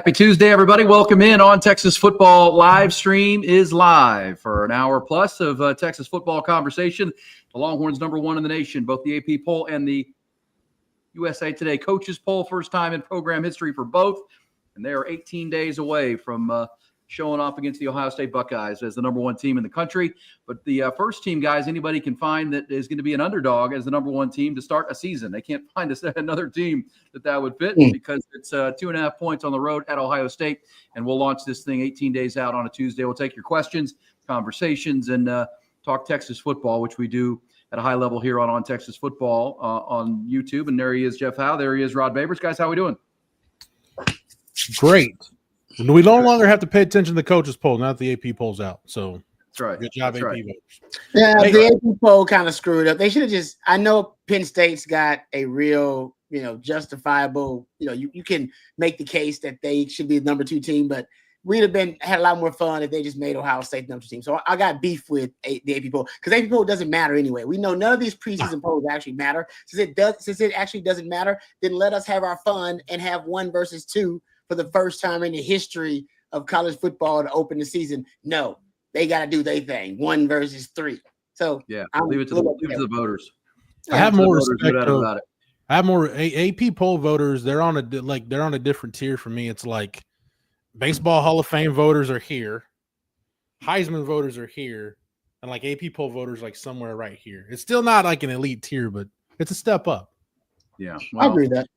Happy Tuesday, everybody. Welcome in on Texas Football Livestream is live for an hour plus of Texas football conversation. The Longhorns #1 in the nation, both the AP poll and the USA Today coaches poll, first time in program history for both. And they are 18 days away from showing off against the Ohio State Buckeyes as the #1 team in the country. But the first team, guys, anybody can find that is going to be an underdog as the #1 team to start a season. They can't find another team that would fit because it's 2.5 points on the road at Ohio State. And we'll launch this thing 18 days out on a Tuesday. We'll take your questions, conversations, and talk Texas football, which we do at a high level here on Texas Football on YouTube. And there he is, Jeff Howe. There he is, Rod Babers. Guys, how we doing? Great. We no longer have to pay attention to the coaches poll now that the AP poll's out. So that's right. Good job, that's AP right. voters. Yeah, the AP poll kind of screwed up. They should have just – I know Penn State's got a real, justifiable – you can make the case that they should be the #2 team, but we'd have had a lot more fun if they just made Ohio State the #2 team. So I got beef with the AP poll because AP poll doesn't matter anyway. We know none of these preseason polls actually matter. Since it actually doesn't matter, then let us have our fun and have 1 versus 2 for the first time in the history of college football to open the season. No, they got to do their thing, 1 versus 3. So yeah, leave it to the voters. I have more respect about it. I have more AP poll voters. They're on a different tier for me. It's like baseball Hall of Fame voters are here, Heisman voters are here, and like AP poll voters like somewhere right here. It's still not like an elite tier, but it's a step up. Yeah, I agree with that.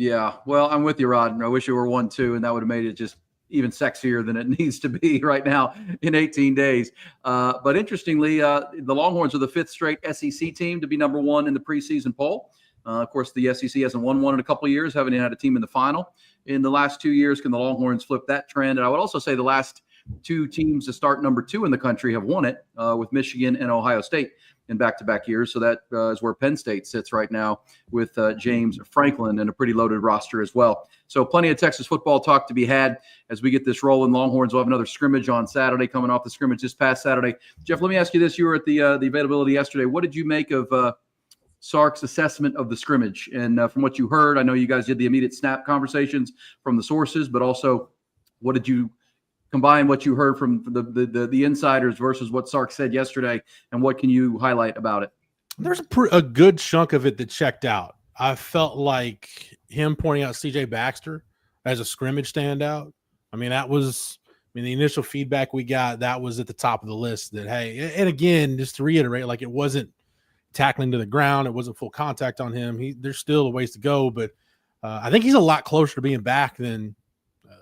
Yeah, well, I'm with you, Rod. I wish it were 1-2, and that would have made it just even sexier than it needs to be right now in 18 days. But interestingly, the Longhorns are the 5th straight SEC team to be #1 in the preseason poll. Of course, the SEC hasn't won one in a couple of years, haven't had a team in the final. In the last 2 years, can the Longhorns flip that trend? And I would also say the last 2 teams to start #2 in the country have won it with Michigan and Ohio State in back-to-back years. So that is where Penn State sits right now with James Franklin and a pretty loaded roster as well. So plenty of Texas football talk to be had as we get this rolling. Longhorns will have another scrimmage on Saturday, coming off the scrimmage this past Saturday. Jeff, let me ask you this. You were at the availability yesterday. What did you make of Sark's assessment of the scrimmage? And from what you heard, I know you guys did the immediate snap conversations from the sources, but also what did you combine what you heard from the insiders versus what Sark said yesterday, and what can you highlight about it? There's a good chunk of it that checked out. I felt like him pointing out C.J. Baxter as a scrimmage standout. I mean, the initial feedback we got, that was at the top of the list that, hey, and again, just to reiterate, like it wasn't tackling to the ground. It wasn't full contact on him. There's still a ways to go, but I think he's a lot closer to being back than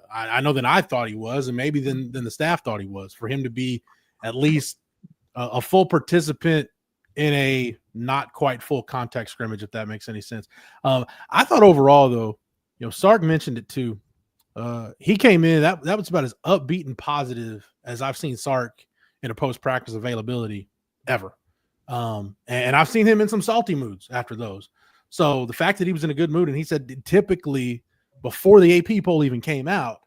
I know than I thought he was, and maybe than the staff thought he was, for him to be at least a full participant in a not quite full contact scrimmage, if that makes any sense. I thought overall, though, Sark mentioned it too. He came in, that was about as upbeat and positive as I've seen Sark in a post-practice availability ever. And I've seen him in some salty moods after those. So the fact that he was in a good mood, and he said typically before the AP poll even came out,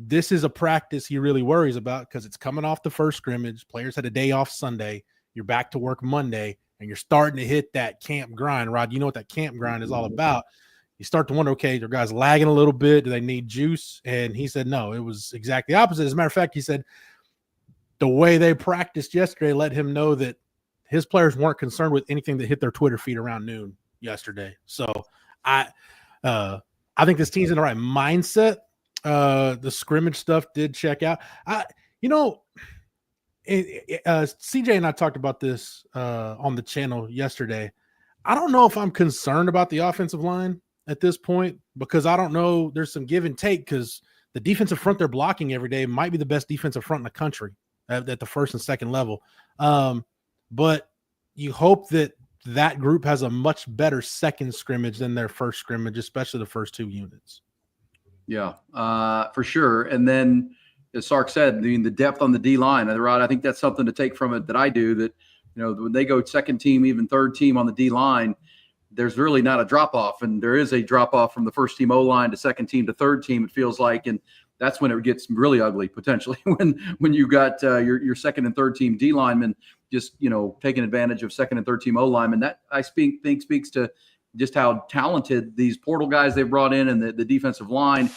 this is a practice he really worries about because it's coming off the first scrimmage. Players had a day off Sunday. You're back to work Monday, and you're starting to hit that camp grind. Rod, you know what that camp grind is all about. You start to wonder, okay, your guys lagging a little bit. Do they need juice? And he said, no, it was exactly the opposite. As a matter of fact, he said the way they practiced yesterday let him know that his players weren't concerned with anything that hit their Twitter feed around noon yesterday. So I think this team's in the right mindset. The scrimmage stuff did check out. CJ and I talked about this on the channel yesterday. I don't know if I'm concerned about the offensive line at this point because I don't know. There's some give and take because the defensive front they're blocking every day might be the best defensive front in the country at the first and second level. But you hope that group has a much better second scrimmage than their first scrimmage, especially the first 2 units. Yeah, for sure. And then, as Sark said, the depth on the D-line, Rod, I think that's something to take from it that I do, that, when they go second team, even third team on the D-line, there's really not a drop-off. And there is a drop-off from the first team O-line to second team to third team, it feels like. And that's when it gets really ugly, potentially, when you got your second and third team D linemen just, taking advantage of second and third team O linemen. That I think speaks to just how talented these portal guys they've brought in and the defensive line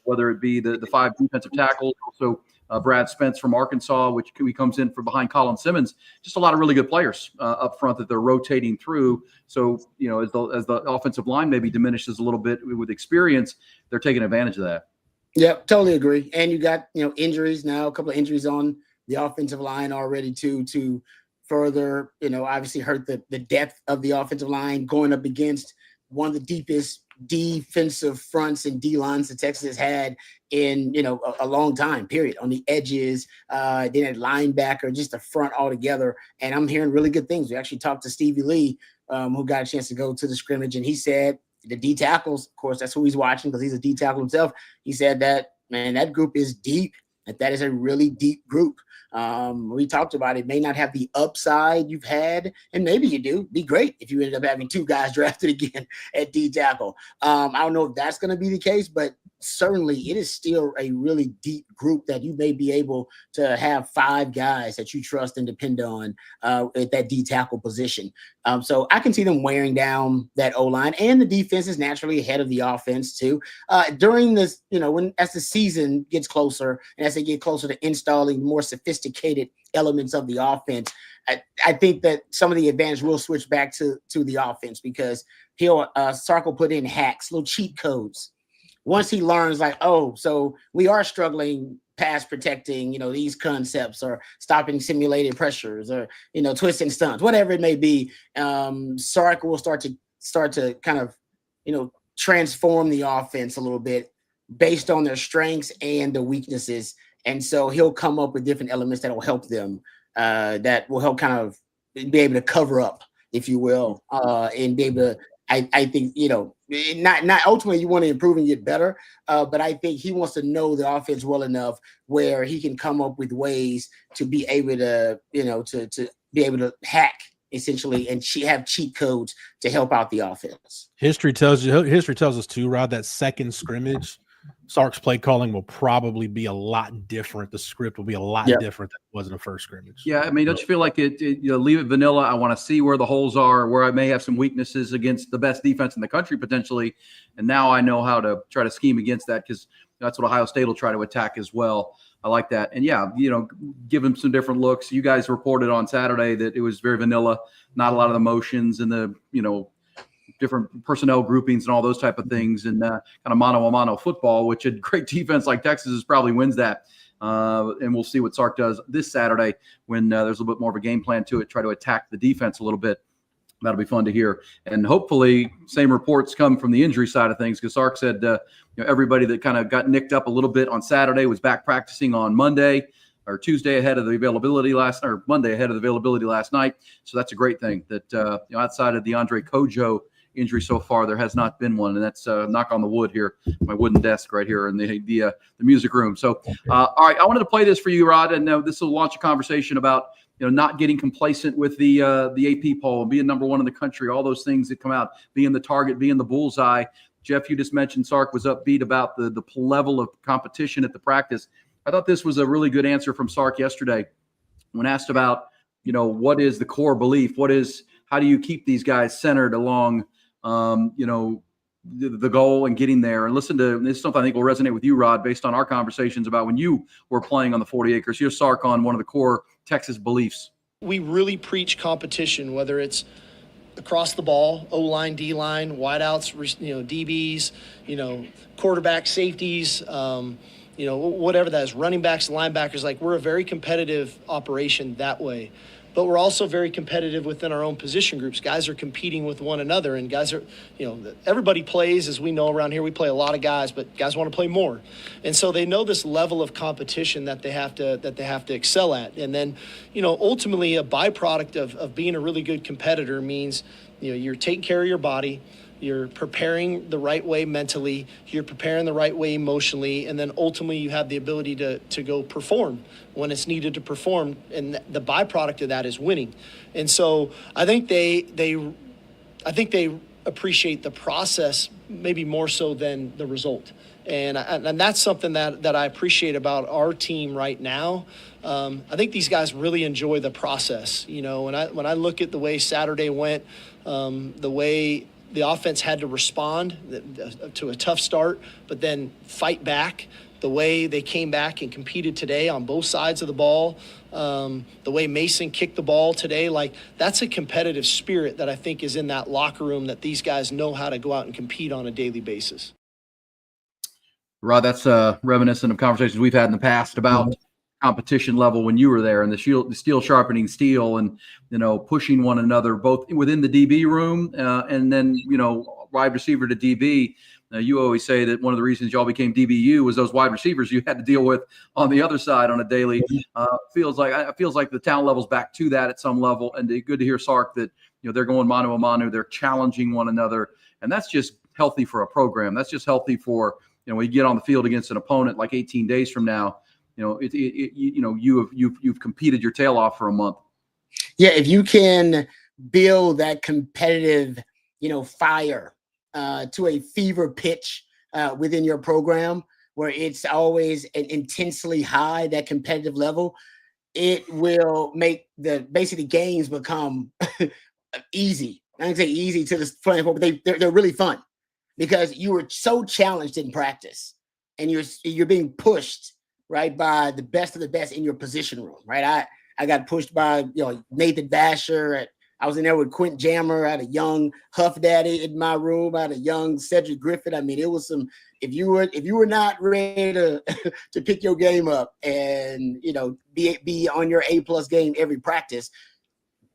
whether it be the 5 defensive tackles, also Brad Spence from Arkansas, which comes in from behind Colin Simmons. Just a lot of really good players up front that they're rotating through. So, as the offensive line maybe diminishes a little bit with experience, they're taking advantage of that. Yep, totally agree. And you got, injuries now, a couple of injuries on the offensive line already too, to further, obviously hurt the depth of the offensive line going up against one of the deepest defensive fronts and D lines that Texas has had in, a long time period, on the edges, then at linebacker, just the front altogether. And I'm hearing really good things. We actually talked to Stevie Lee, who got a chance to go to the scrimmage, and he said the D tackles, of course, that's who he's watching because he's a D tackle himself. He said that, man, that group is deep. That is a really deep group. We talked about it may not have the upside you've had, and maybe you do. Be great if you ended up having 2 guys drafted again at D tackle. I don't know if that's going to be the case, but certainly it is still a really deep group that you may be able to have 5 guys that you trust and depend on at that D tackle position. So I can see them wearing down that O-line, and the defense is naturally ahead of the offense too. During this, as the season gets closer and as they get closer to installing more sophisticated elements of the offense, I think that some of the advantage will switch back to the offense, because Sark will put in hacks, little cheat codes. Once he learns, so we are struggling pass protecting, these concepts, or stopping simulated pressures, or, twisting stunts, whatever it may be, Sark will start to kind of, transform the offense a little bit based on their strengths and the weaknesses. And so he'll come up with different elements that will help them, that will help kind of be able to cover up, if you will, and be able to, I think, not ultimately you want to improve and get better, but I think he wants to know the offense well enough where he can come up with ways to be able to, to be able to hack essentially and have cheat codes to help out the offense. History tells us too, Rod, that second scrimmage, Sark's play calling will probably be a lot different. The script will be a lot different than it was in the first scrimmage. Yeah, I mean, don't you feel like leave it vanilla? I want to see where the holes are, where I may have some weaknesses against the best defense in the country potentially, and now I know how to try to scheme against that, because that's what Ohio State will try to attack as well. I like that. And give them some different looks. You guys reported on Saturday that it was very vanilla, not a lot of the motions and the, different personnel groupings and all those type of things, and kind of mano-a-mano football, which a great defense like Texas probably wins that. And we'll see what Sark does this Saturday when there's a little bit more of a game plan to it, try to attack the defense a little bit. That'll be fun to hear. And hopefully same reports come from the injury side of things, because Sark said everybody that kind of got nicked up a little bit on Saturday was back practicing on Monday or Tuesday ahead of the availability Monday ahead of the availability last night. So that's a great thing that, outside of the Andre Kojo injury so far, there has not been one, and that's knock on the wood here, my wooden desk right here in the music room. So all right, I wanted to play this for you, Rod, and this will launch a conversation about not getting complacent with the AP poll, being number 1 in the country, all those things that come out, being the target, being the bullseye. Jeff, you just mentioned Sark was upbeat about the level of competition at the practice. I thought this was a really good answer from Sark yesterday when asked about what is the core belief, how do you keep these guys centered along the goal and getting there. And listen to this, is something I think will resonate with you, Rod, based on our conversations about when you were playing on the 40 acres. Here's Sark on one of the core Texas beliefs. We really preach competition, whether it's across the ball, O-line, D-line, wideouts, DBs, quarterback, safeties, whatever that is, running backs, linebackers. We're a very competitive operation that way. But we're also very competitive within our own position groups. Guys are competing with one another, and guys are, everybody plays, as we know around here. We play a lot of guys, but guys want to play more, and so they know this level of competition that they have to excel at. And then, ultimately, a byproduct of being a really good competitor means, you're taking care of your body. You're preparing the right way mentally, you're preparing the right way emotionally, and then ultimately you have the ability to go perform when it's needed to perform, and the byproduct of that is winning. And so I think they appreciate the process maybe more so than the result. And that's something that I appreciate about our team right now. I think these guys really enjoy the process. When I look at the way Saturday went, the way the offense had to respond to a tough start, but then fight back the way they came back and competed today on both sides of the ball. The way Mason kicked the ball today, like that's a competitive spirit that I think is in that locker room, that these guys know how to go out and compete on a daily basis. Rod, that's reminiscent of conversations we've had in the past about competition level when you were there, and the steel sharpening steel, and pushing one another both within the DB room and then wide receiver to DB. You always say that one of the reasons y'all became DBU was those wide receivers you had to deal with on the other side on a daily. Feels like the talent level's back to that at some level, and good to hear, Sark, that they're going mano a mano, they're challenging one another, and that's just healthy for a program. That's just healthy for when you get on the field against an opponent like 18 days from now. You've competed your tail off for a month. Yeah, if you can build that competitive, fire to a fever pitch within your program, where it's always an intensely high, that competitive level, it will make the games become easy. I don't say easy to the front, but they're really fun, because you were so challenged in practice, and you're being pushed right by the best of the best in your position room. Right, I got pushed by Nathan Vasher. I was in there with Quint Jammer. I had a young Huff Daddy in my room. I had a young Cedric Griffith. I mean, it was some. If you were not ready to to pick your game up and be on your A+ game every practice,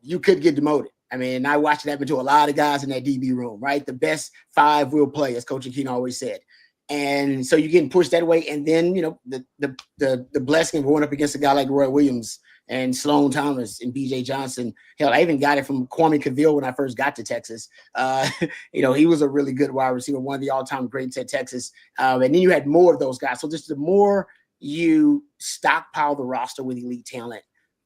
you could get demoted. I mean, I watched it happen to a lot of guys in that DB room. Right, the best 5 will play, as Coach Aquino always said. And so you're getting pushed that way, and then the blessing of going up against a guy like Roy Williams and Sloan Thomas and B.J. Johnson. Hell, I even got it from Kwame Cavill when I first got to Texas. He was a really good wide receiver, one of the all-time greats at Texas. And then you had more of those guys. So just the more you stockpile the roster with elite talent,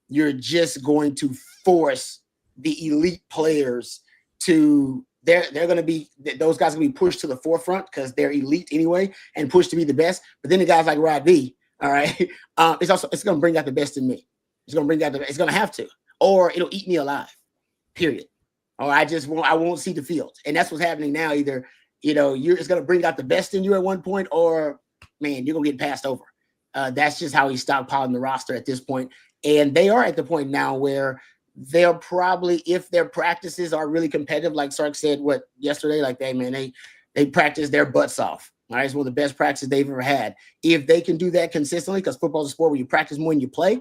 you're just going to force the elite players to those guys are going to be pushed to the forefront because they're elite anyway and pushed to be the best. But then the guys like Rod B, all right, it's going to bring out the best in me. It's going to have to, or it'll eat me alive, period. Or I won't see the field. And that's what's happening now. Either, it's going to bring out the best in you at one point, or man, you're going to get passed over. That's just how he's stockpiling the roster at this point. And they are at the point now where they'll probably, if their practices are really competitive, like Sark said, yesterday, like they practice their butts off. All right. It's one of the best practices they've ever had. If they can do that consistently, because football is a sport where you practice more than you play.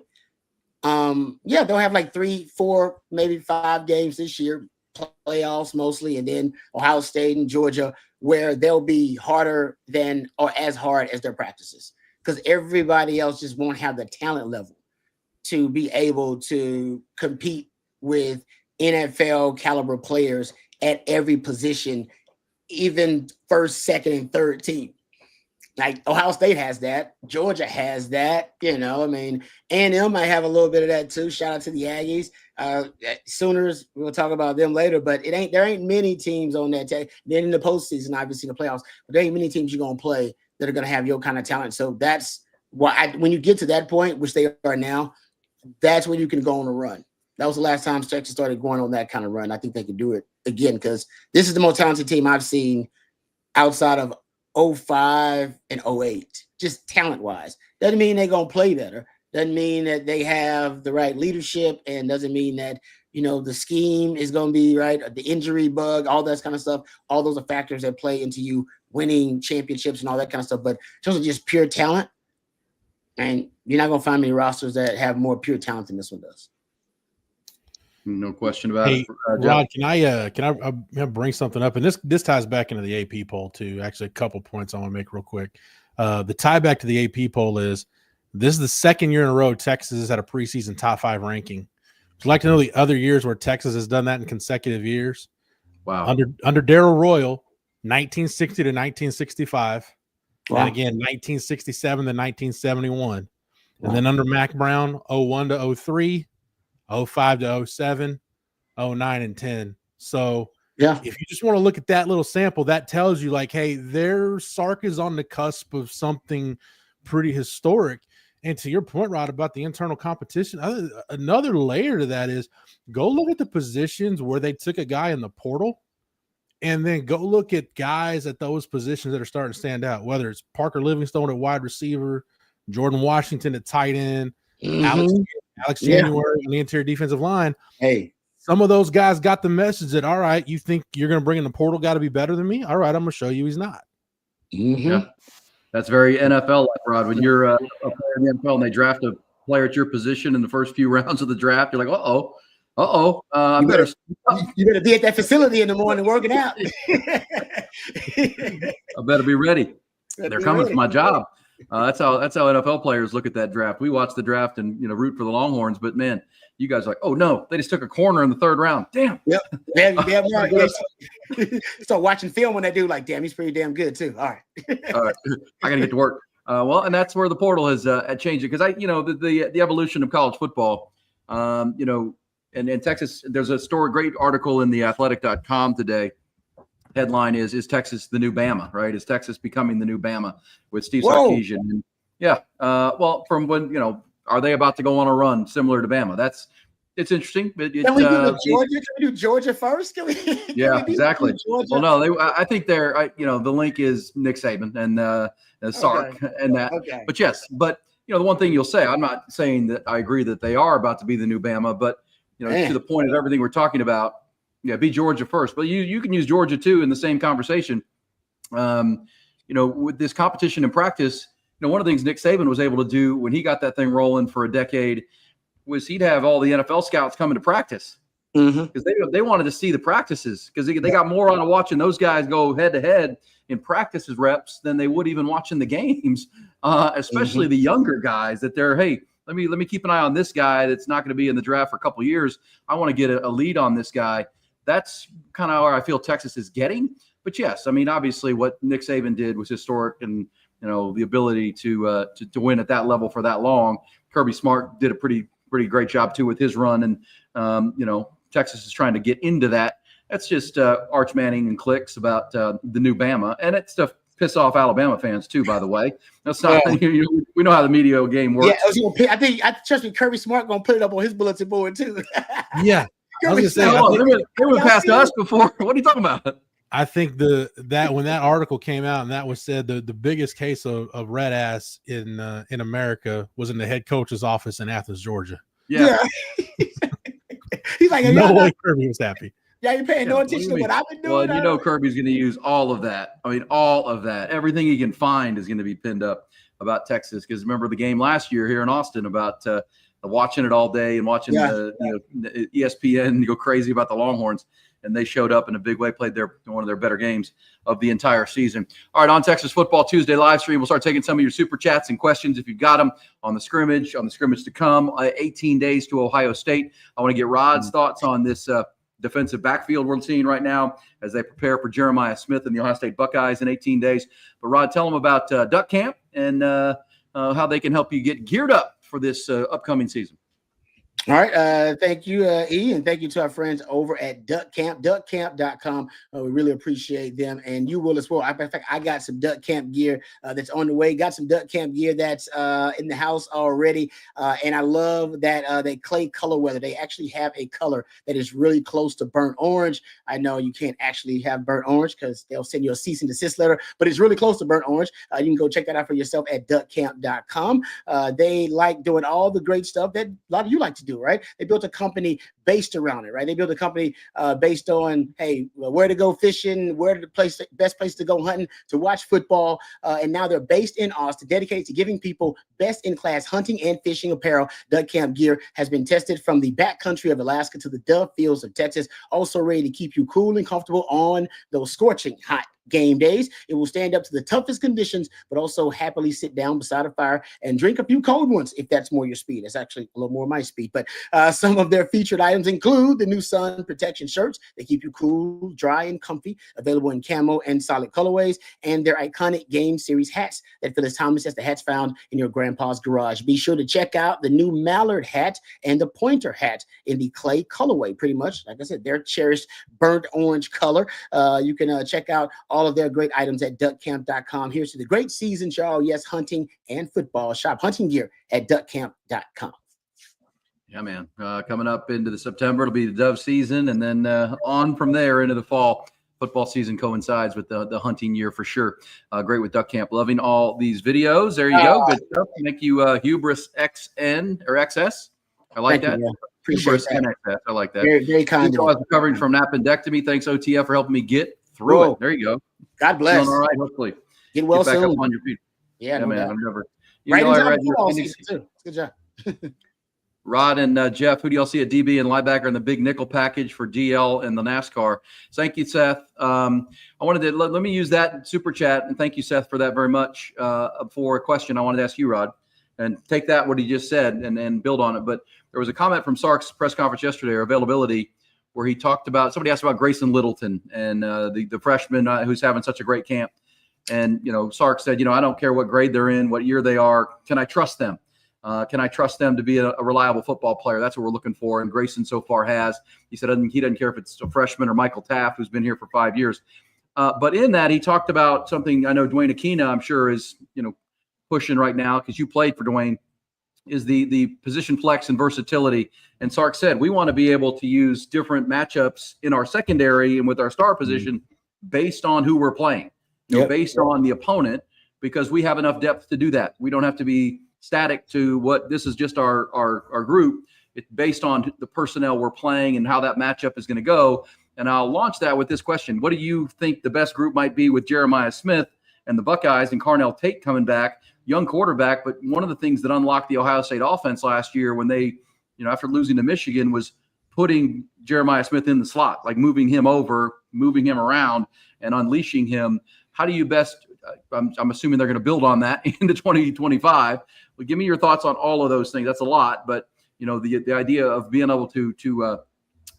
They'll have like 3, 4, maybe 5 games this year, playoffs mostly, and then Ohio State and Georgia, where they'll be harder than or as hard as their practices, because everybody else just won't have the talent level to be able to compete with NFL caliber players at every position, even first, second, and third team. Like Ohio State has that. Georgia has that. A&M might have a little bit of that too. Shout out to the Aggies. Sooners, we'll talk about them later, but there ain't many teams on that. Then in the postseason, obviously the playoffs, but there ain't many teams you're going to play that are going to have your kind of talent. So that's why when you get to that point, which they are now, that's when you can go on a run. That was the last time Texas started going on that kind of run. I think they can do it again, because this is the most talented team I've seen outside of 05 and 08, just talent-wise. Doesn't mean they're going to play better. Doesn't mean that they have the right leadership, and doesn't mean that, the scheme is going to be right, the injury bug, all that kind of stuff. All those are factors that play into you winning championships and all that kind of stuff. But in terms of just pure talent, and you're not going to find many rosters that have more pure talent than this one does. No question about it. Rod, can I bring something up? And this ties back into the AP poll too. Actually, a couple points I want to make real quick. The tie back to the AP poll is this is the second year in a row Texas has had a preseason top 5 ranking. Would you like to know the other years where Texas has done that in consecutive years? Wow. Under Darrell Royal, 1960 to 1965. Wow. And again, 1967 to 1971. And then under Mac Brown, 01 to 03. 05 to 07, 09 and 10. So if you just want to look at that little sample, that tells you like, hey, Sark is on the cusp of something pretty historic. And to your point, Rod, about the internal competition, another layer to that is go look at the positions where they took a guy in the portal And then go look at guys at those positions that are starting to stand out, whether it's Parker Livingstone at wide receiver, Jordan Washington at tight end, Alex January on the interior defensive line. Hey, some of those guys got the message that, all right, you think you're going to bring in the portal guy to be better than me? All right, I'm going to show you he's not. Yeah, that's very NFL like, Rod. When you're a player in the NFL and they draft a player at your position in the first few rounds of the draft, you're like, you better be at that facility in the morning working out. I better be ready. They're coming for my job. That's how NFL players look at that draft. We watch the draft and root for the Longhorns, but man, you guys are like, oh no, they just took a corner in the third round. Damn. Yep. Damn right. Start watching film when they do, like, damn, he's pretty damn good too. All right. All right. I gotta get to work. Well, and that's where the portal has changed it, because the evolution of college football. And in Texas, there's a great article in theathletic.com today. Headline is Texas the new Bama, right? Is Texas becoming the new Bama with Steve Sarkisian? And from when, are they about to go on a run similar to Bama? It's interesting. Can we do Georgia? Can we do Georgia first? Exactly. Well, no, I think the link is Nick Saban and Sark and that. Okay. But yes, the one thing you'll say, I'm not saying that I agree that they are about to be the new Bama, but to the point of everything we're talking about, be Georgia first. But you can use Georgia too in the same conversation. With this competition in practice, one of the things Nick Saban was able to do when he got that thing rolling for a decade was he'd have all the NFL scouts coming to practice because they wanted to see the practices, because they got more out of watching those guys go head to head in practice as reps than they would even watching the games, especially the younger guys that they're, hey, let me keep an eye on this guy that's not going to be in the draft for a couple of years. I want to get a lead on this guy. That's kind of where I feel Texas is getting. But yes, I mean, obviously what Nick Saban did was historic, and the ability to win at that level for that long. Kirby Smart did a pretty great job too with his run, and Texas is trying to get into that. That's just Arch Manning and clicks about the new Bama, and it's to piss off Alabama fans too. By the way, that's not. We know how the media game works. Yeah, I trust me. Kirby Smart gonna put it up on his bulletin board too. Yeah, I was gonna say, they went past us before. What are you talking about? I think that when that article came out and that was said, the biggest case of red ass in America was in the head coach's office in Athens, Georgia. Yeah. He's like, no way Kirby was happy. Yeah, you're paying no attention to what I've been doing. Well, Kirby's going to use all of that. I mean, all of that. Everything he can find is going to be pinned up about Texas. Because remember the game last year here in Austin about watching it all day and watching the ESPN go crazy about the Longhorns. And they showed up in a big way, played one of their better games of the entire season. All right, on Texas Football Tuesday live stream, we'll start taking some of your super chats and questions if you've got them on the scrimmage to come. 18 days to Ohio State. I want to get Rod's thoughts on this defensive backfield we're seeing right now as they prepare for Jeremiah Smith and the Ohio State Buckeyes in 18 days. But Rod, tell them about Duck Camp and how they can help you get geared up for this upcoming season. All right. Thank you, E, and thank you to our friends over at Duck Camp, duckcamp.com. We really appreciate them, and you will as well. In fact, I got some Duck Camp gear that's on the way. Got some Duck Camp gear that's in the house already, and I love that they clay color weather. They actually have a color that is really close to burnt orange. I know you can't actually have burnt orange because they'll send you a cease and desist letter, but it's really close to burnt orange. You can go check that out for yourself at duckcamp.com. They like doing all the great stuff that a lot of you like to do. Right? They built a company based around it, right? They built a company based on, hey, where to go fishing, where the best place to go hunting, to watch football. And now they're based in Austin, dedicated to giving people best-in-class hunting and fishing apparel. Duck Camp gear has been tested from the backcountry of Alaska to the dove fields of Texas, also ready to keep you cool and comfortable on those scorching hot game days. It will stand up to the toughest conditions, but also happily sit down beside a fire and drink a few cold ones if that's more your speed. It's actually a little more my speed. But some of their featured items include the new sun protection shirts. They keep you cool, dry, and comfy, available in camo and solid colorways, and their iconic game series hats that feel as timeless as the hats found in your grandpa's garage. Be sure to check out the new mallard hat and the pointer hat in the clay colorway. Pretty much, like I said, their cherished burnt orange color. You can check out all of their great items at duckcamp.com. Here's to the great season, y'all. Yes, hunting and football. Shop hunting gear at duckcamp.com. Yeah, man. Coming up into the September, it'll be the dove season, and then on from there into the fall. football season coincides with the hunting year for sure. Great with duck camp. Loving all these videos. There you go. Good stuff. Thank you, Hubris XN or XS. I like that. Hubris NXS. I like that. Very kind. Recovering from an appendectomy. Thanks, OTF, for helping me get through it. There you go. God bless. Feeling all right, hopefully. Get well back soon. up on your feet. Yeah, no man. doubt. I'm never. Good job. Rod and Jeff, who do y'all see at DB and linebacker in the big nickel package for DL and the NASCAR? Thank you, Seth. I wanted to let me use that super chat, and thank you, Seth, for that very much. For a question I wanted to ask you, Rod, and take that what he just said and build on it. But there was a comment from Sark's press conference yesterday, or availability, where he talked about, somebody asked about Grayson Littleton and the freshman who's having such a great camp. And, Sark said, I don't care what grade they're in, what year they are. Can I trust them? Can I trust them to be a reliable football player? That's what we're looking for. And Grayson so far has. He said he doesn't care if it's a freshman or Michael Taft, who's been here for 5 years. But in that, he talked about something I know Dwayne Aquina, I'm sure, is, pushing right now, because you played for Dwayne, is the position flex and versatility. And Sark said, we want to be able to use different matchups in our secondary and with our star position based on who we're playing, based on the opponent, because we have enough depth to do that. We don't have to be static to what this is just our group. It's based on the personnel we're playing and how that matchup is going to go. And I'll launch that with this question. What do you think the best group might be with Jeremiah Smith and the Buckeyes and Carnell Tate coming back, young quarterback? But one of the things that unlocked the Ohio State offense last year when they, after losing to Michigan, was putting Jeremiah Smith in the slot, like moving him over, moving him around and unleashing him. How do you best, I'm assuming they're going to build on that into 2025. Well, give me your thoughts on all of those things. That's a lot, but the idea of being able to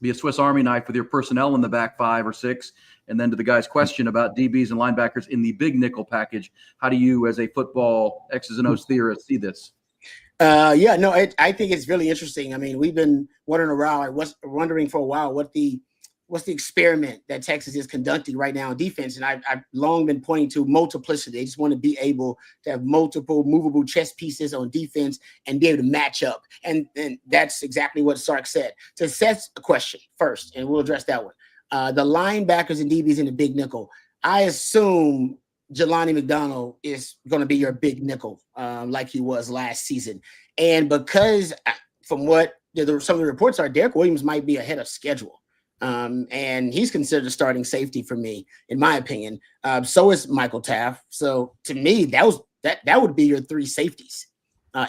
be a Swiss Army knife with your personnel in the back 5 or 6, and then to the guy's question about DBs and linebackers in the big nickel package, how do you, as a football X's and O's theorist, see this? I think it's really interesting. I mean, we've been wondering for a while what's the experiment that Texas is conducting right now in defense. And I've long been pointing to multiplicity. They just want to be able to have multiple movable chess pieces on defense and be able to match up. And that's exactly what Sark said. To set a question first, and we'll address that one. The linebackers and DBs in the big nickel. I assume Jelani McDonald is going to be your big nickel, like he was last season. And because from what some of the reports are, Derek Williams might be ahead of schedule. And he's considered a starting safety for me, in my opinion. So is Michael Taft. So to me, that would be your 3 safeties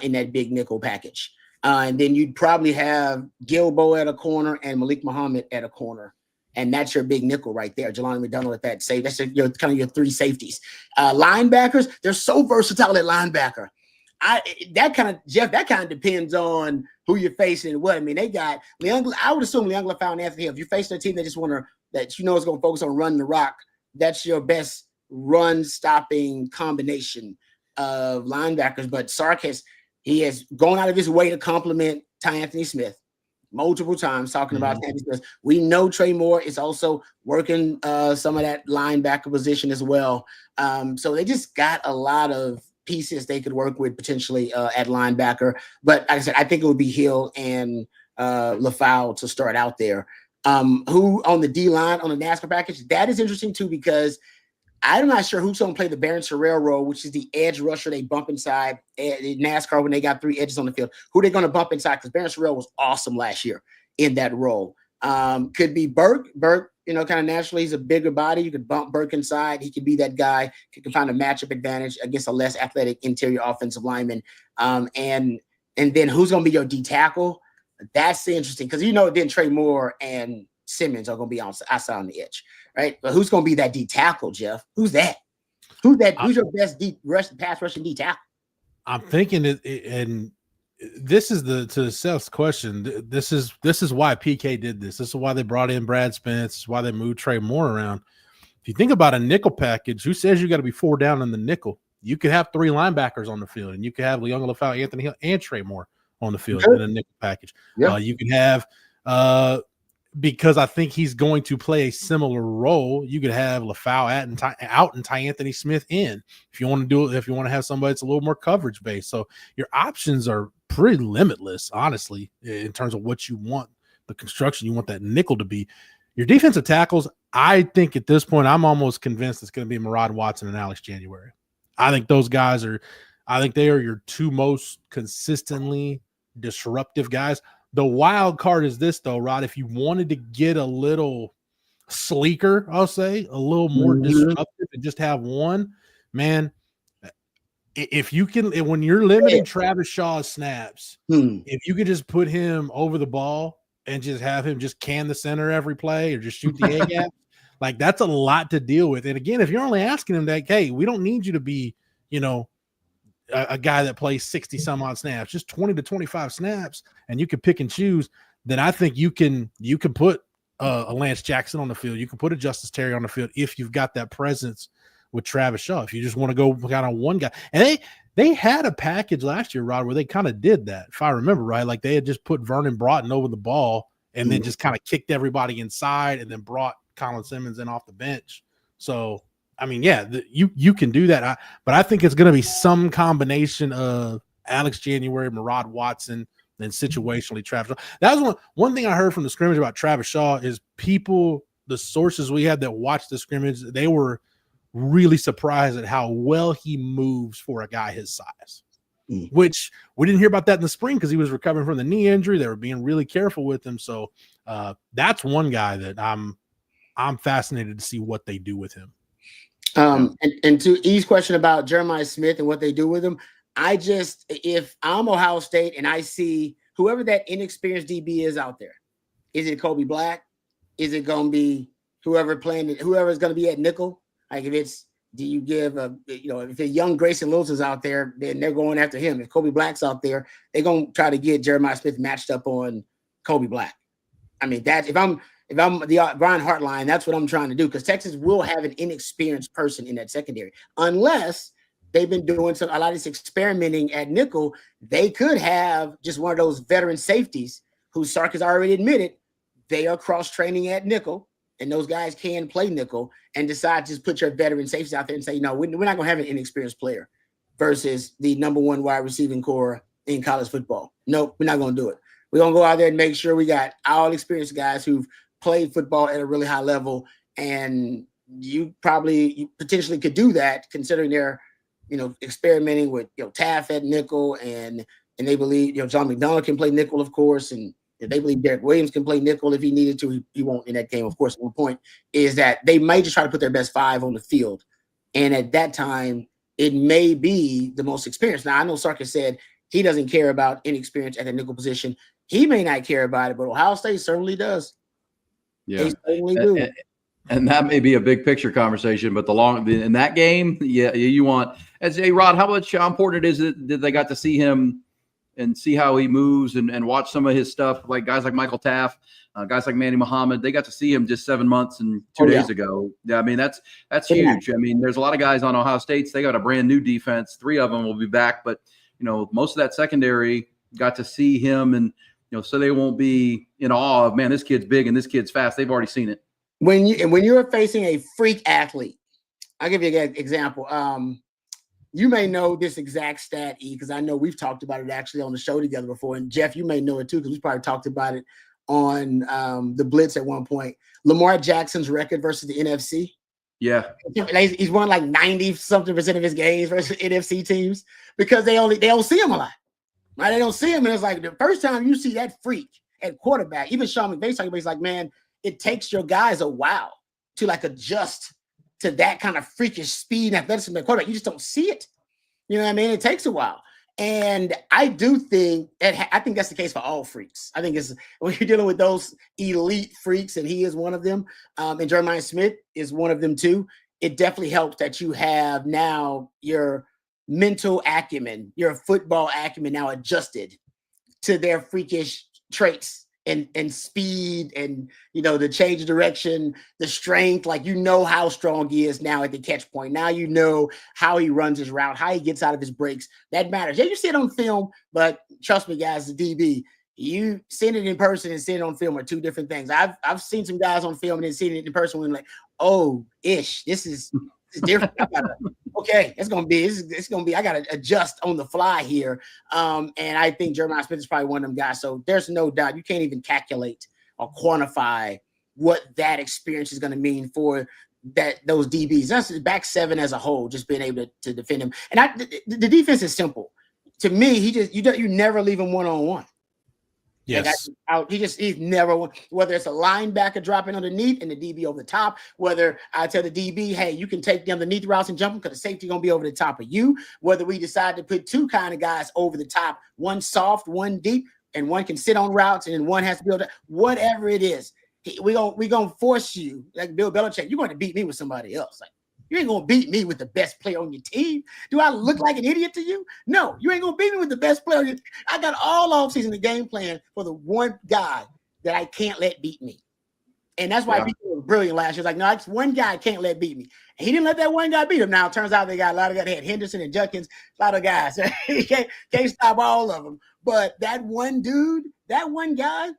in that big nickel package. And then you'd probably have Gilbo at a corner and Malik Muhammad at a corner. And that's your big nickel right there. Jelani McDonald at that safe. That's your 3 safeties. Linebackers, they're so versatile at linebacker. That kind of depends on who you're facing and what. I mean, they got Leon. I would assume Leon found Anthony Hill. If you're facing a team that just is going to focus on running the rock, that's your best run stopping combination of linebackers. But Sark has gone out of his way to compliment Anthony Smith multiple times, talking about Anthony Smith. We know Trey Moore is also working some of that linebacker position as well. So they just got a lot of pieces they could work with potentially at linebacker. But like I said, I think it would be Hill and LaFau to start out there. Who on the D line on the NASCAR package? That is interesting too, because I'm not sure who's going to play the Barron Sorrell role, which is the edge rusher they bump inside NASCAR when they got 3 edges on the field. Who they going to bump inside? Because Barron Sorrell was awesome last year in that role. Could be Burke. Burke, kind of naturally, he's a bigger body. You could bump Burke inside. He could be that guy. He can find a matchup advantage against a less athletic interior offensive lineman. And then who's going to be your D tackle? That's interesting, because then Trey Moore and Simmons are going to be outside on the edge, right? But who's going to be that D tackle, Jeff? Who's that? Who's your best pass rushing D tackle? I'm thinking and this is to Seth's question. This is why PK did this. This is why they brought in Brad Spence. This is why they moved Trey Moore around. If you think about a nickel package, who says you got to be 4 down in the nickel? You could have 3 linebackers on the field, and you could have Leon LaFau, Anthony Hill, and Trey Moore on the field in a nickel package. Yep. You can have because I think he's going to play a similar role. You could have LaFau out and tie Anthony Smith in if you want to do it. If you want to have somebody that's a little more coverage based, so your options are pretty limitless, honestly, in terms of what you want the construction. You want that nickel to be. Your defensive tackles, I think at this point, I'm almost convinced it's going to be Murad Watson and Alex January. I think those guys they are your two most consistently disruptive guys. The wild card is this, though, Rod. If you wanted to get a little sleeker, I'll say, a little more disruptive and just have one, man, if you can, when you're limiting Travis Shaw's snaps, if you could just put him over the ball and just have him just can the center every play or just shoot the A gap, like that's a lot to deal with. And again, if you're only asking him that, hey, we don't need you to be, a guy that plays 60 some odd snaps, just 20 to 25 snaps, and you can pick and choose, then I think you can put a Lance Jackson on the field. You can put a Justice Terry on the field if you've got that presence with Travis Shaw. If you just want to go kind of one guy. And they had a package last year, Rod, where they kind of did that, if I remember right. Like they had just put Vernon Broughton over the ball and then just kind of kicked everybody inside and then brought Colin Simmons in off the bench. So, I mean, yeah, you can do that. But I think it's going to be some combination of Alex January, Murad Watson, and situationally Travis Shaw. That was one thing I heard from the scrimmage about Travis Shaw is the sources we had that watched the scrimmage, they were really surprised at how well he moves for a guy his size, which we didn't hear about that in the spring because he was recovering from the knee injury. They were being really careful with him. So that's one guy that I'm fascinated to see what they do with him. And to E's question about Jeremiah Smith and what they do with him, if I'm Ohio State and I see whoever that inexperienced DB is out there, is it Kobe Black? Is it going to be whoever's going to be at nickel? Like if a young Grayson Lewis is out there, then they're going after him. If Kobe Black's out there, they're going to try to get Jeremiah Smith matched up on Kobe Black. I mean, if I'm the Brian Hartline, that's what I'm trying to do, because Texas will have an inexperienced person in that secondary unless they've been doing a lot of this experimenting at nickel. They could have just one of those veteran safeties who Sark has already admitted they are cross-training at nickel, and those guys can play nickel, and decide to just put your veteran safeties out there and say, no, we're not going to have an inexperienced player versus the number one wide receiving core in college football. Nope, we're not going to do it. We're going to go out there and make sure we got all experienced guys who've played football at a really high level, and you potentially could do that considering they're experimenting with Taft at nickel, and they believe John McDonald can play nickel, of course, and if they believe Derek Williams can play nickel if he needed to. He won't in that game, of course. One point is that they might just try to put their best five on the field, and at that time it may be the most experienced. Now I know Sarkis said he doesn't care about inexperience at the nickel position. He may not care about it, but Ohio State certainly does. Yeah, they certainly do. And that may be a big picture conversation, but in that game, you want, as Rod, how important it is that they got to see him and see how he moves and watch some of his stuff, like guys like Michael Taft, guys like Manny Muhammad. They got to see him just 7 months and 2 days ago. Yeah, I mean that's huge. I mean, there's a lot of guys on Ohio State. They got a brand new defense. 3 of them will be back, but most of that secondary got to see him, and so they won't be in awe of, man, this kid's big and this kid's fast. They've already seen it. When you're facing a freak athlete, I'll give you an example. You may know this exact stat, E, because I know we've talked about it actually on the show together before. And Jeff, you may know it too, because we probably talked about it on the Blitz at one point. Lamar Jackson's record versus the NFC. Yeah. He's won like 90-something% of his games versus NFC teams because they don't see him a lot. Right? They don't see him. And it's like the first time you see that freak at quarterback, even Sean McVay's talking about, he's like, man, it takes your guys a while to like adjust to that kind of freakish speed and athleticism at quarterback. You just don't see it. You know what I mean? It takes a while. And I do think I think that's the case for all freaks. I think it's when you're dealing with those elite freaks, and he is one of them, and Jeremiah Smith is one of them too. It definitely helps that you have now your mental acumen, your football acumen now adjusted to their freakish traits and speed and, the change of direction, the strength, like, how strong he is now at the catch point. Now how he runs his route, how he gets out of his breaks. That matters. Yeah, you see it on film, but trust me, guys, the DB, you seeing it in person and seeing it on film are two different things. I've seen some guys on film and then seen it in person when like, oh, this is different. It's gonna be. I gotta adjust on the fly here. And I think Jeremiah Smith is probably one of them guys. So there's no doubt you can't even calculate or quantify what that experience is going to mean for those DBs. That's the back seven as a whole, just being able to defend him. And the defense is simple. To me, you never leave him one-on-one. Yes. He's never, whether it's a linebacker dropping underneath and the DB over the top, whether I tell the DB, hey, you can take the underneath routes and jump them because the safety going to be over the top of you, whether we decide to put two kind of guys over the top, one soft, one deep, and one can sit on routes and then one has to be able to, whatever it is, we gonna force you, like Bill Belichick, you're going to beat me with somebody else. Like, you ain't going to beat me with the best player on your team. Do I look like an idiot to you? No, you ain't going to beat me with the best player on your team. I got all offseason the game plan for the one guy that I can't let beat me. And that's why people were brilliant last year. Like, no, it's one guy I can't let beat me. And he didn't let that one guy beat him. Now, it turns out they got a lot of guys. They had Henderson and Judkins, a lot of guys. You can't stop all of them. But that one dude, that one guy,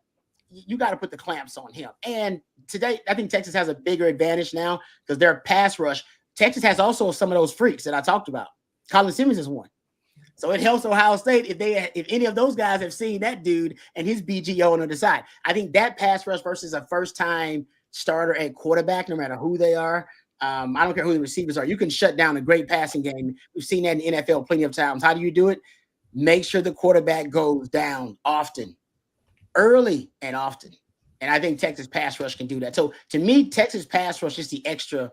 you got to put the clamps on him. And today, I think Texas has a bigger advantage now because their pass rush. Texas has also some of those freaks that I talked about. Colin Simmons is one. So it helps Ohio State if any of those guys have seen that dude and his BGO on the side. I think that pass rush versus a first-time starter at quarterback, no matter who they are, I don't care who the receivers are, you can shut down a great passing game. We've seen that in the NFL plenty of times. How do you do it? Make sure the quarterback goes down often, early and often. And I think Texas pass rush can do that. So to me, Texas pass rush is the extra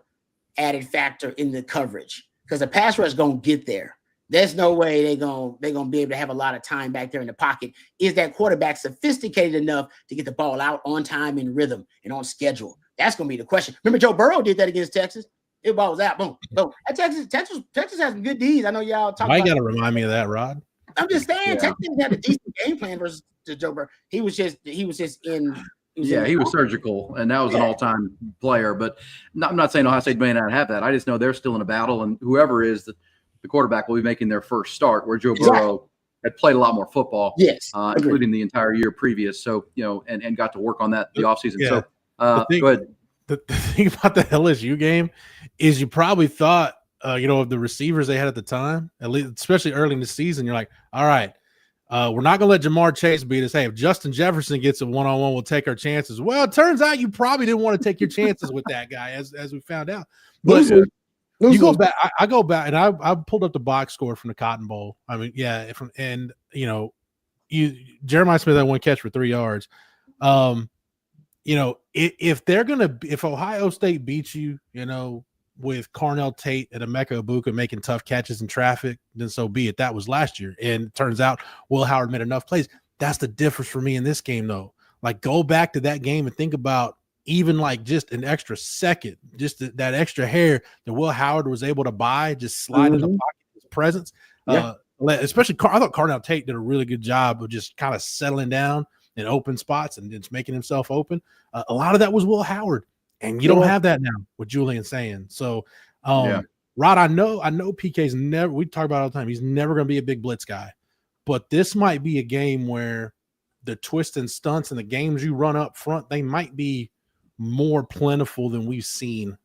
added factor in the coverage because the pass rush is going to get there. There's no way they're gonna be able to have a lot of time back there in the pocket. Is that quarterback sophisticated enough to get the ball out on time, in rhythm, and on schedule? That's going to be the question. Remember, Joe Burrow did that against Texas. The ball was out, boom, boom. And Texas has some good D's. I know y'all talk. Why you got to remind me of that, Rod? I'm just saying, Texas had a decent game plan versus Joe Burrow. He was just in. He was surgical, and that was an all-time player. But I'm not saying Ohio State may not have that. I just know they're still in a battle, and whoever is the quarterback will be making their first start, where Joe Burrow had played a lot more football, including the entire year previous. So, and got to work on that the offseason. Yeah. So, go ahead. The thing about the LSU game is you probably thought, of the receivers they had at the time, at least, especially early in the season, you're like, all right, we're not going to let Jamar Chase beat us. Hey, if Justin Jefferson gets a one-on-one, we'll take our chances. Well, it turns out you probably didn't want to take your chances with that guy, as we found out. But you go back. I go back, and I pulled up the box score from the Cotton Bowl. I mean, Jeremiah Smith had one catch for 3 yards. If Ohio State beats you, with Carnell Tate and Emeka Ibuka making tough catches in traffic, then so be it. That was last year. And it turns out Will Howard made enough plays. That's the difference for me in this game, though. Like, go back to that game and think about even like just an extra second, just that extra hair that Will Howard was able to buy, just slide in the pocket, his presence. Especially, I thought Carnell Tate did a really good job of just kind of settling down in open spots and just making himself open. A lot of that was Will Howard. And you don't have that now with Julian saying. So, Rod, I know PK's never, we talk about it all the time, he's never going to be a big blitz guy. But this might be a game where the twists and stunts and the games you run up front, they might be more plentiful than we've seen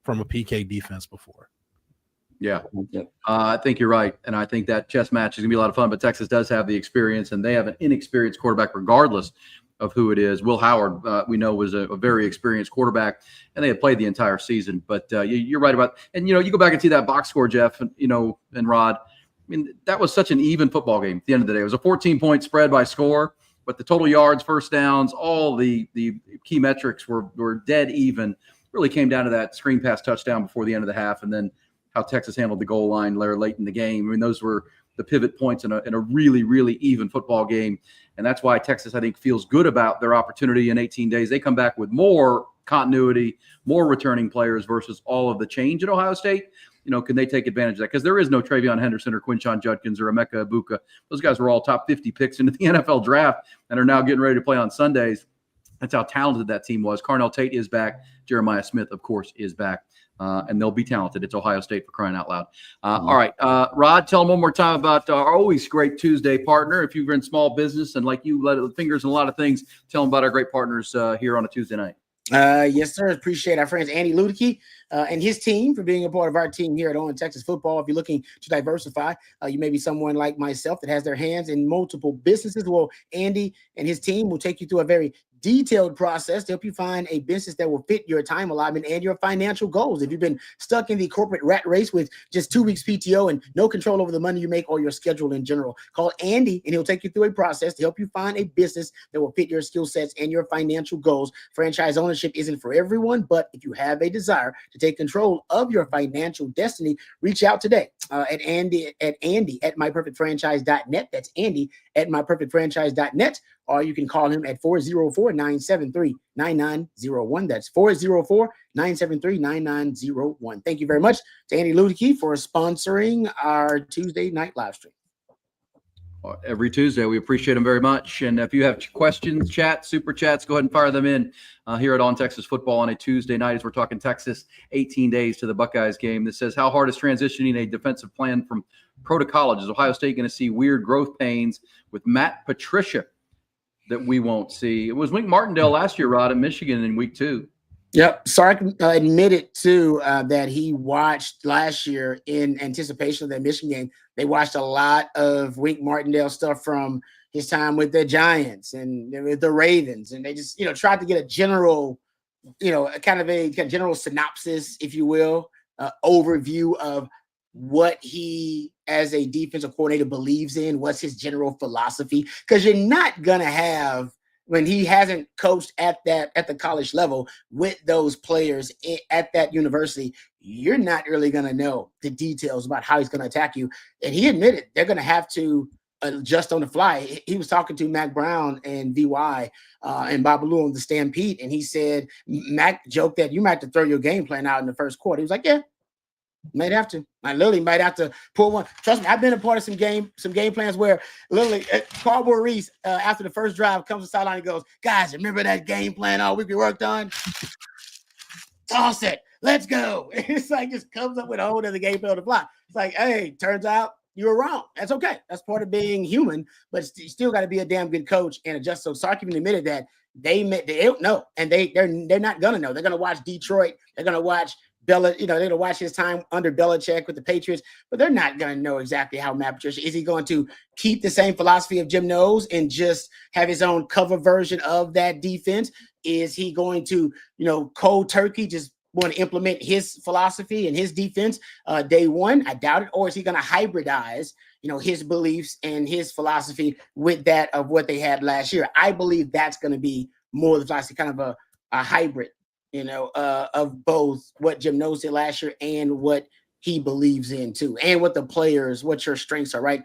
from a PK defense before. Yeah, I think you're right. And I think that chess match is going to be a lot of fun. But Texas does have the experience, and they have an inexperienced quarterback regardless of who it is. Will Howard, we know, was a very experienced quarterback, and they had played the entire season. But you're right about – and, you go back and see that box score, Jeff, and Rod. I mean, that was such an even football game at the end of the day. It was a 14-point spread by score, but the total yards, first downs, all the key metrics were dead even. Really came down to that screen pass touchdown before the end of the half, and then how Texas handled the goal line late in the game. I mean, those were the pivot points in a really, really even football game. And that's why Texas, I think, feels good about their opportunity in 18 days. They come back with more continuity, more returning players versus all of the change at Ohio State. Can they take advantage of that? Because there is no Travion Henderson or Quinshon Judkins or Emeka Ibuka. Those guys were all top 50 picks into the NFL draft and are now getting ready to play on Sundays. That's how talented that team was. Carnell Tate is back. Jeremiah Smith, of course, is back. And they'll be talented. It's Ohio State, for crying out loud. All right. Rod, tell them one more time about our always great Tuesday partner. If you're in small business and like you let fingers in a lot of things, tell them about our great partners here on a Tuesday night. Yes, sir. Appreciate our friends Andy Ludicky and his team for being a part of our team here at On Texas Football. If you're looking to diversify, you may be someone like myself that has their hands in multiple businesses. Well, Andy and his team will take you through a very detailed process to help you find a business that will fit your time allotment and your financial goals. If you've been stuck in the corporate rat race with just 2 weeks PTO and no control over the money you make or your schedule in general, call Andy and he'll take you through a process to help you find a business that will fit your skill sets and your financial goals. Franchise ownership isn't for everyone, but if you have a desire to take control of your financial destiny, reach out today at Andy at myperfectfranchise.net. That's Andy at myperfectfranchise.net. Or you can call him at 404-973-9901. That's 404-973-9901. Thank you very much to Andy Ludicky for sponsoring our Tuesday night live stream. Every Tuesday. We appreciate them very much. And if you have questions, chats, super chats, go ahead and fire them in here at On Texas Football on a Tuesday night as we're talking Texas, 18 days to the Buckeyes game. This says, how hard is transitioning a defensive plan from pro to college? Is Ohio State going to see weird growth pains with Matt Patricia that we won't see? It was Wink Martindale last year, Rod, in Michigan in week 2. Yep. Sark admitted too that he watched last year in anticipation of that Michigan game. They watched a lot of Wink Martindale stuff from his time with the Giants and with the Ravens, and they just tried to get a general, kind of a general synopsis, if you will, overview of what he as a defensive coordinator believes in, what's his general philosophy, because you're not gonna have, when he hasn't coached at the college level with those players at that university, you're not really going to know the details about how he's going to attack you. And he admitted they're going to have to adjust on the fly. He was talking to Mac Brown and VY and Babalu on the Stampede, and he said, Mac joked that you might have to throw your game plan out in the first quarter. He was like, yeah, might have to. I literally might have to pull one. Trust me, I've been a part of some game plans where literally Carl Maurice, after the first drive, comes to the sideline and goes, guys, remember that game plan all week we worked on? Toss it. Let's go. It's like just comes up with a whole other game plan on the fly. It's like, hey, turns out you were wrong. That's okay. That's part of being human, but you still got to be a damn good coach and adjust. So Sark even admitted that they don't know, and they're not gonna know. They're gonna watch Detroit. They're gonna watch they're going to watch his time under Belichick with the Patriots, but they're not going to know exactly how Matt Patricia, is he going to keep the same philosophy of Jim Knowles and just have his own cover version of that defense? Is he going to, cold turkey, just want to implement his philosophy and his defense day one? I doubt it. Or is he going to hybridize, his beliefs and his philosophy with that of what they had last year? I believe that's going to be more the philosophy, kind of a hybrid, of both what Jim Knowles did last year and what he believes in too, and what the players, what your strengths are, right?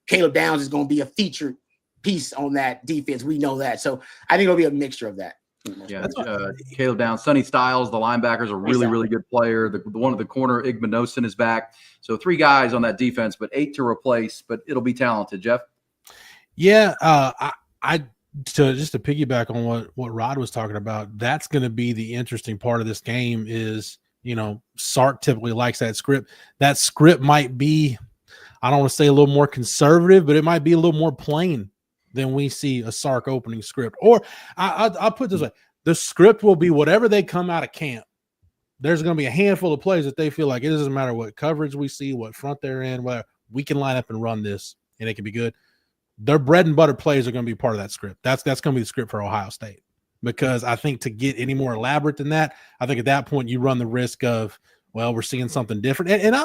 Caleb Downs is going to be a featured piece on that defense. We know that. So I think it'll be a mixture of that. Yeah, Caleb Downs, Sonny Styles, the linebackers, a really, really good player. The one of the corner, Igmanosin, is back. So 3 guys on that defense, but 8 to replace, but it'll be talented, Jeff. Yeah, just to piggyback on what Rod was talking about, that's going to be the interesting part of this game is, Sark typically likes that script. That script might be, I don't want to say a little more conservative, but it might be a little more plain than we see a Sark opening script. Or I'll put it this way, the script will be whatever they come out of camp. There's going to be a handful of plays that they feel like it doesn't matter what coverage we see, what front they're in, whether we can line up and run this and it can be good. Their bread and butter plays are going to be part of that script. That's going to be the script for Ohio State, because I think to get any more elaborate than that, I think at that point you run the risk of, well, we're seeing something different. And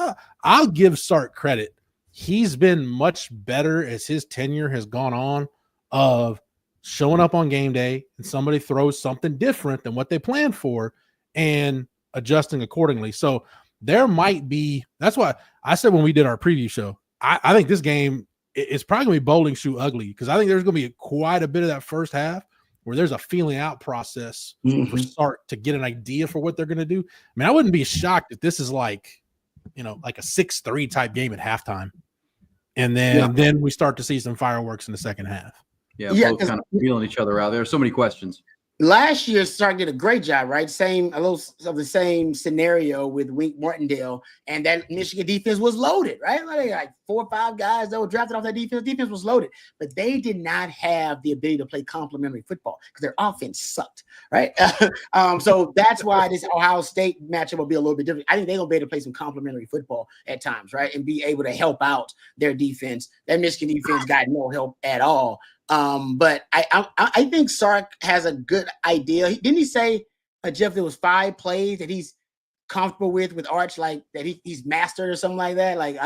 I'll give Sark credit. He's been much better as his tenure has gone on of showing up on game day and somebody throws something different than what they planned for and adjusting accordingly. So there might be, that's why I said when we did our preview show, I think this game, it's probably going to be bowling shoe ugly, because I think there's going to be quite a bit of that first half where there's a feeling out process for Sark to get an idea for what they're going to do. I mean, I wouldn't be shocked if this is like a 6-3 type game at halftime. And then we start to see some fireworks in the second half. Yeah, both kind of feeling each other out. There are so many questions. Last year, Sark did a great job, right? A little of the same scenario with Wink Martindale, and that Michigan defense was loaded, right? Like 4 or 5 guys that were drafted off that defense. Defense was loaded, but they did not have the ability to play complementary football because their offense sucked, right? So that's why this Ohio State matchup will be a little bit different. I think they're gonna be able to play some complementary football at times, right, and be able to help out their defense. That Michigan defense got no help at all. But I think Sark has a good idea. Didn't he say, Jeff, there was 5 plays that he's comfortable with Arch, like that he's mastered or something like that? Like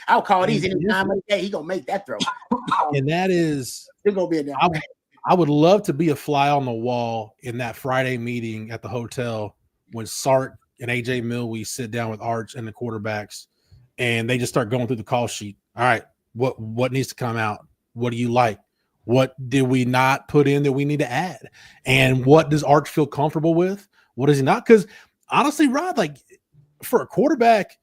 I'll call these any time of the day. He gonna make that throw. And that is, it's gonna be a I would love to be a fly on the wall in that Friday meeting at the hotel when Sark and AJ Milwee sit down with Arch and the quarterbacks, and they just start going through the call sheet. All right, what needs to come out? What do you like? What did we not put in that we need to add? And what does Arch feel comfortable with? What is he not? Because honestly, Rod, like for a quarterback,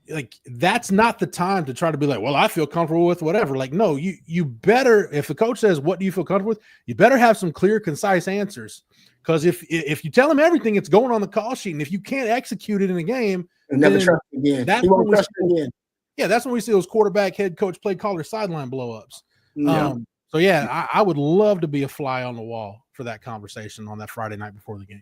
like that's not the time to try to be like, well, I feel comfortable with whatever. Like, no, you better, if the coach says, what do you feel comfortable with? You better have some clear, concise answers. Because if you tell him everything, it's going on the call sheet. And if you can't execute it in a game, never trust again. That's when we see, yeah, that's when we see those quarterback, head coach, play caller, sideline blowups. Yeah. So, yeah, I would love to be a fly on the wall for that conversation on that Friday night before the game.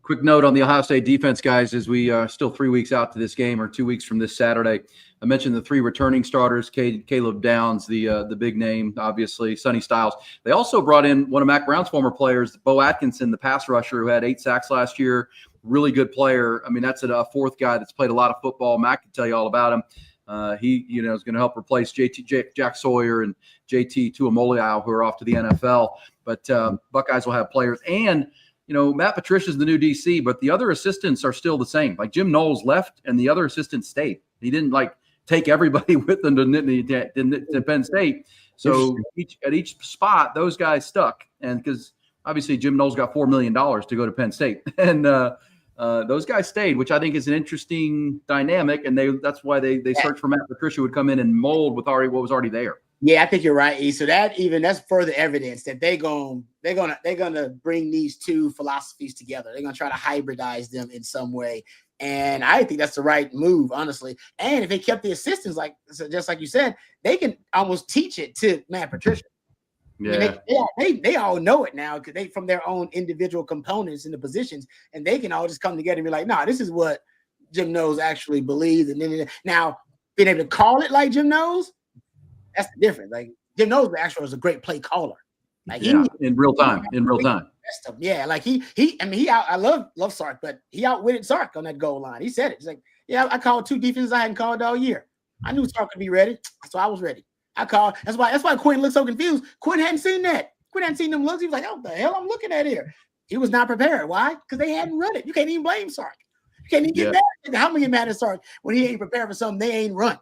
Quick note on the Ohio State defense, guys, as we are still 3 weeks out to this game, or 2 weeks from this Saturday. I mentioned the 3 returning starters, Caleb Downs, the big name, obviously, Sonny Styles. They also brought in one of Mac Brown's former players, Bo Atkinson, the pass rusher who had 8 sacks last year. Really good player. I mean, that's a 4th guy that's played a lot of football. Mac can tell you all about him. He, is going to help replace Jack Sawyer and JT Tuamoliau, who are off to the NFL. But Buckeyes will have players. And, Matt Patricia's the new DC, but the other assistants are still the same. Like Jim Knowles left, and the other assistants stayed. He didn't, take everybody with them to Penn State. So at each spot, those guys stuck. And because obviously Jim Knowles got $4 million to go to Penn State. And those guys stayed, which I think is an interesting dynamic. And that's why they searched for Matt Patricia would come in and mold with what was already there. Yeah, I think you're right, E. So that's further evidence that they're gonna bring these 2 philosophies together. They're gonna try to hybridize them in some way. And I think that's the right move, honestly. And if they kept the assistants, just like you said, they can almost teach it to Matt Patricia. Yeah, I mean, they all know it now because they from their own individual components in the positions, and they can all just come together and be like, "Nah, this is what Jim Knowles actually believes." And then now being able to call it like Jim Knowles, that's the difference. Like Jim Knowles actually was a great play caller. Like in real time. Yeah, like I love Sark, but he outwitted Sark on that goal line. He said it. He's like, yeah, I called 2 defenses I hadn't called all year. I knew Sark could be ready, so I was ready. I called. That's why Quinn looked so confused. Quinn hadn't seen that. Quinn hadn't seen them looks. He was like, "Oh, the hell I'm looking at here." He was not prepared. Why? Because they hadn't run it. You can't even blame Sark. You can't even get mad. How many get mad at Sark when he ain't prepared for something they ain't run?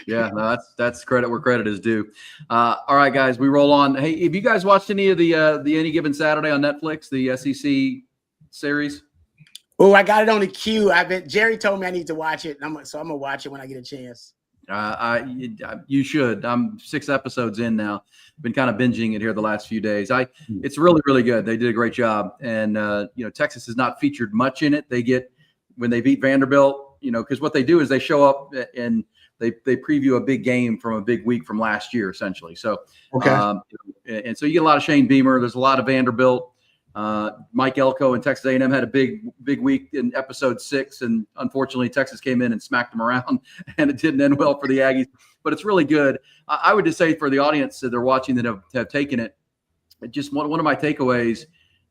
Yeah, no, that's credit where credit is due. All right, guys, we roll on. Hey, have you guys watched any of the Any Given Saturday on Netflix, the SEC series? Oh, I got it on the queue. Jerry told me I need to watch it, so I'm gonna watch it when I get a chance. You should. I'm 6 episodes in now. Been kind of binging it here the last few days. It's really, really good. They did a great job, and Texas is not featured much in it. When they beat Vanderbilt. Because what they do is they show up and they preview a big game from a big week from last year, essentially. So, and so you get a lot of Shane Beamer. There's a lot of Vanderbilt. Mike Elko and Texas A&M had a big week in episode 6, and unfortunately Texas came in and smacked them around, and it didn't end well for the Aggies. But it's really good. I would just say for the audience that are watching that have taken it, just one of my takeaways.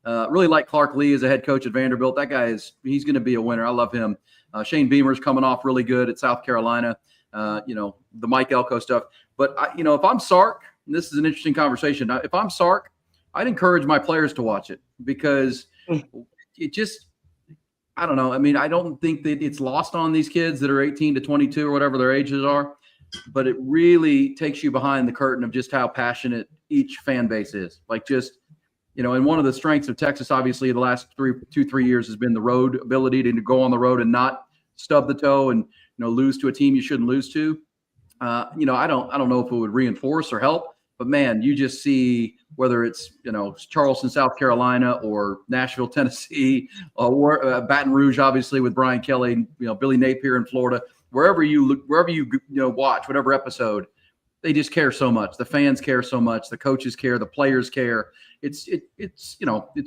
Really like Clark Lee as a head coach at Vanderbilt. That guy he's going to be a winner. I love him. Shane Beamer's coming off really good at South Carolina. The Mike Elko stuff. But if I'm Sark, and this is an interesting conversation. If I'm Sark, I'd encourage my players to watch it because it just, I don't know. I mean, I don't think that it's lost on these kids that are 18 to 22 or whatever their ages are, but it really takes you behind the curtain of just how passionate each fan base is. Like just, and one of the strengths of Texas, obviously, the last 3 years has been the road ability to go on the road and not stub the toe and, lose to a team you shouldn't lose to. I don't know if it would reinforce or help But man, you just see whether it's Charleston, South Carolina, or Nashville, Tennessee, or Baton Rouge, obviously with Brian Kelly, Billy Napier in Florida, wherever you watch whatever episode, they just care so much. The fans care so much. The coaches care. The players care. It's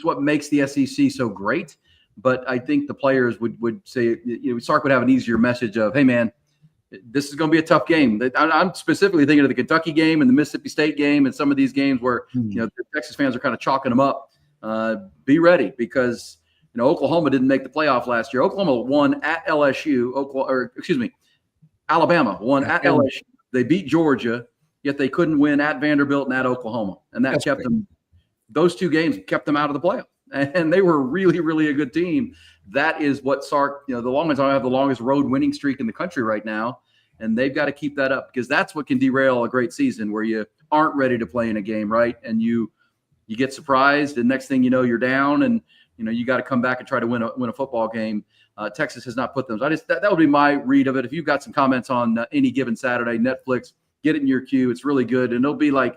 what makes the SEC so great. But I think the players would say, Sark would have an easier message of, hey man, this is going to be a tough game. I'm specifically thinking of the Kentucky game and the Mississippi State game and some of these games where the Texas fans are kind of chalking them up. Be ready because Oklahoma didn't make the playoff last year. Oklahoma won at LSU. Alabama won at LSU. They beat Georgia, yet they couldn't win at Vanderbilt and at Oklahoma, and that kept them. Those two games kept them out of the playoff, and they were really, really a good team. That is what Sark, the Longhorns have the longest road winning streak in the country right now, and they've got to keep that up because that's what can derail a great season where you aren't ready to play in a game, right? And you get surprised, and next thing you know, you're down, and you got to come back and try to win a football game. Texas has not put them. So that would be my read of it. If you've got some comments on any given Saturday, Netflix, get it in your queue. It's really good, and it'll be like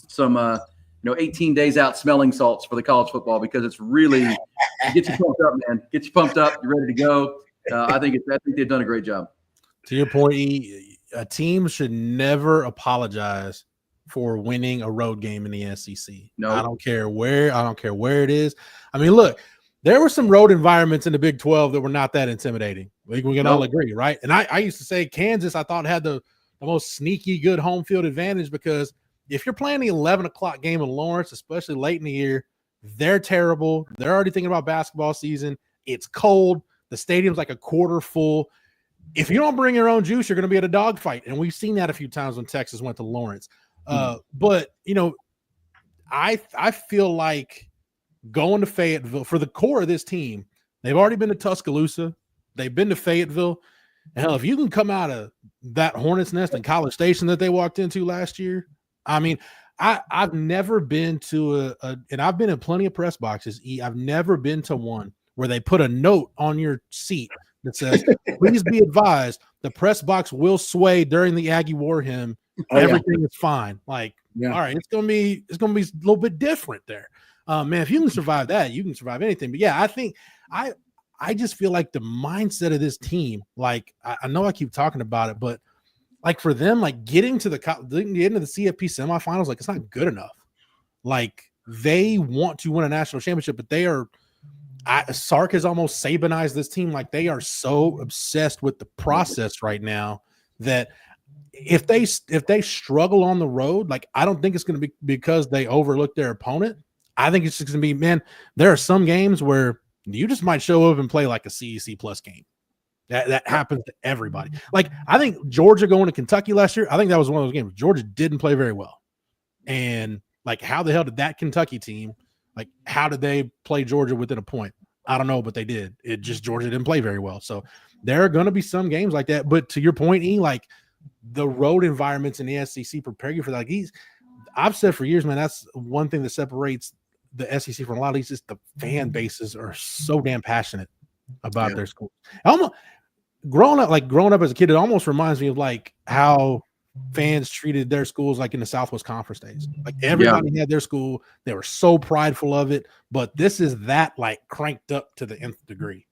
some 18 days out smelling salts for the college football because it's really get you pumped up, man. Get you pumped up. You're ready to go. I think they've done a great job. To your point, a team should never apologize for winning a road game in the SEC. No, I don't care where it is. I mean, look, there were some road environments in the Big 12 that were not that intimidating. We can all agree, right? And I used to say Kansas, I thought had the most sneaky good home field advantage because if you're playing the 11 o'clock game in Lawrence, especially late in the year, they're terrible. They're already thinking about basketball season. It's cold. The stadium's like a quarter full. If you don't bring your own juice, you're going to be at a dogfight. And we've seen that a few times when Texas went to Lawrence. But, I feel like going to Fayetteville for the core of this team, they've already been to Tuscaloosa. They've been to Fayetteville. And hell, if you can come out of that hornet's nest in College Station that they walked into last year, I mean, I've never been to and I've been in plenty of press boxes. I've never been to one where they put a note on your seat that says, please be advised, the press box will sway during the Aggie War Hymn. Everything is fine. Like, all right, it's gonna be a little bit different there. Man, if you can survive that, you can survive anything. But yeah, I think I just feel like the mindset of this team, like I know I keep talking about it, but like for them, like getting to the CFP semifinals, like it's not good enough. Like they want to win a national championship, but they are. Sark has almost Sabanized this team. Like they are so obsessed with the process right now that if they struggle on the road, like I don't think it's going to be because they overlooked their opponent. I think it's just going to be, man, there are some games where you just might show up and play like a CEC plus game. That happens to everybody. Like I think Georgia going to Kentucky last year, I think that was one of those games. Georgia didn't play very well. And like how the hell did that Kentucky team, like how did they play Georgia within a point? I don't know, but they did. It just Georgia didn't play very well. So there are going to be some games like that. But to your point, like the road environments in the SEC prepare you for that. Like I've said for years, man, that's one thing that separates the SEC from a lot of these is the fan bases are so damn passionate about their school. Growing up as a kid, it almost reminds me of like how fans treated their schools like in the Southwest Conference days. Like everybody had their school. They were so prideful of it, but this is that like cranked up to the nth degree.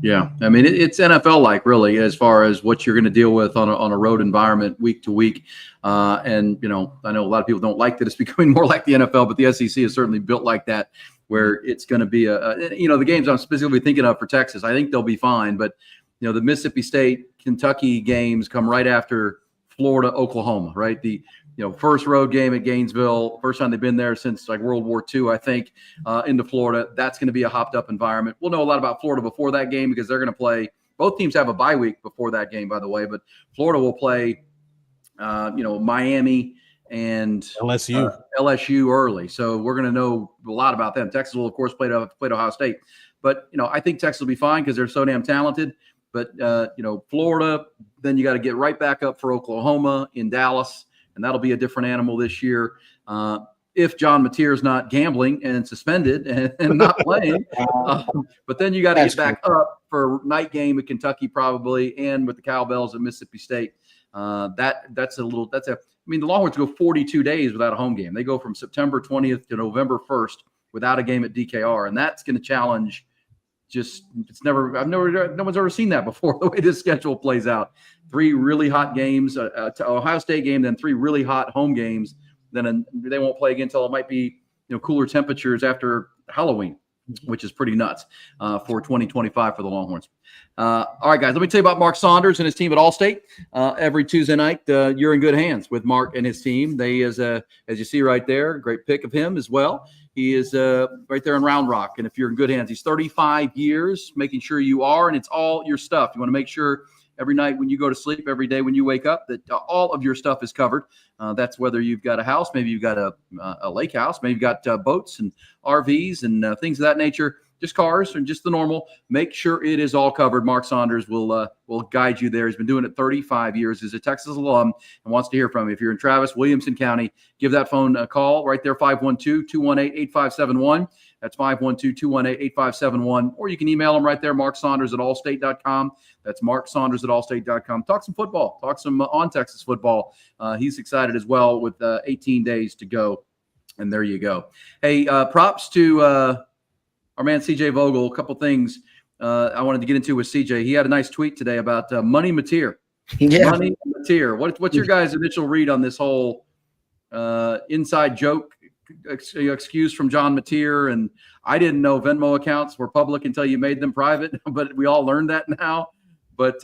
Yeah. I mean, it's NFL like really as far as what you're going to deal with on a road environment week to week. And, I know a lot of people don't like that it's becoming more like the NFL, but the SEC is certainly built like that where it's going to be the games I'm specifically thinking of for Texas, I think they'll be fine. But, the Mississippi State, Kentucky games come right after Florida, Oklahoma, right? The first road game at Gainesville, first time they've been there since like World War II, I think, into Florida. That's going to be a hopped up environment. We'll know a lot about Florida before that game because they're going to play. Both teams have a bye week before that game, by the way, but Florida will play, Miami and LSU early. So we're going to know a lot about them. Texas will, of course, play Ohio State. But, I think Texas will be fine because they're so damn talented. But, Florida, then you got to get right back up for Oklahoma in Dallas, and that'll be a different animal this year. If John Mateer is not gambling and suspended and not playing. But then you got to get back up for night game at Kentucky probably and with the Cowbells at Mississippi State. That's mean, the Longhorns go 42 days without a home game. They go from September 20th to November 1st without a game at DKR, and that's going to challenge. No one's ever seen that before. The way this schedule plays out, 3 really hot games, to Ohio State game, then 3 really hot home games. Then they won't play again until it might be cooler temperatures after Halloween, which is pretty nuts for 2025 for the Longhorns. All right, guys, let me tell you about Mark Saunders and his team at Allstate. Every Tuesday night, you're in good hands with Mark and his team. They, as you see right there, great pick of him as well. He is right there in Round Rock, and if you're in good hands, he's 35 years, making sure you are, and it's all your stuff. You want to make sure every night when you go to sleep, every day when you wake up, that all of your stuff is covered. That's whether you've got a house, maybe you've got a lake house, maybe you've got boats and RVs and things of that nature, just cars and just the normal. Make sure it is all covered. Mark Saunders will guide you there. He's been doing it 35 years. He's a Texas alum and wants to hear from you. If you're in Travis, Williamson County, give that phone a call right there, 512-218-8571. That's 512-218-8571. Or you can email him right there, marksaunders@allstate.com. That's marksaunders@allstate.com. Talk some football. Talk some on Texas football. He's excited as well with 18 days to go. And there you go. Hey, props to our man CJ Vogel. A couple things I wanted to get into with CJ. He had a nice tweet today about Money Mateer. Yeah. Money Mateer. What's your guys' initial read on this whole inside joke excuse from John Mateer? And I didn't know Venmo accounts were public until you made them private, but we all learned that now. But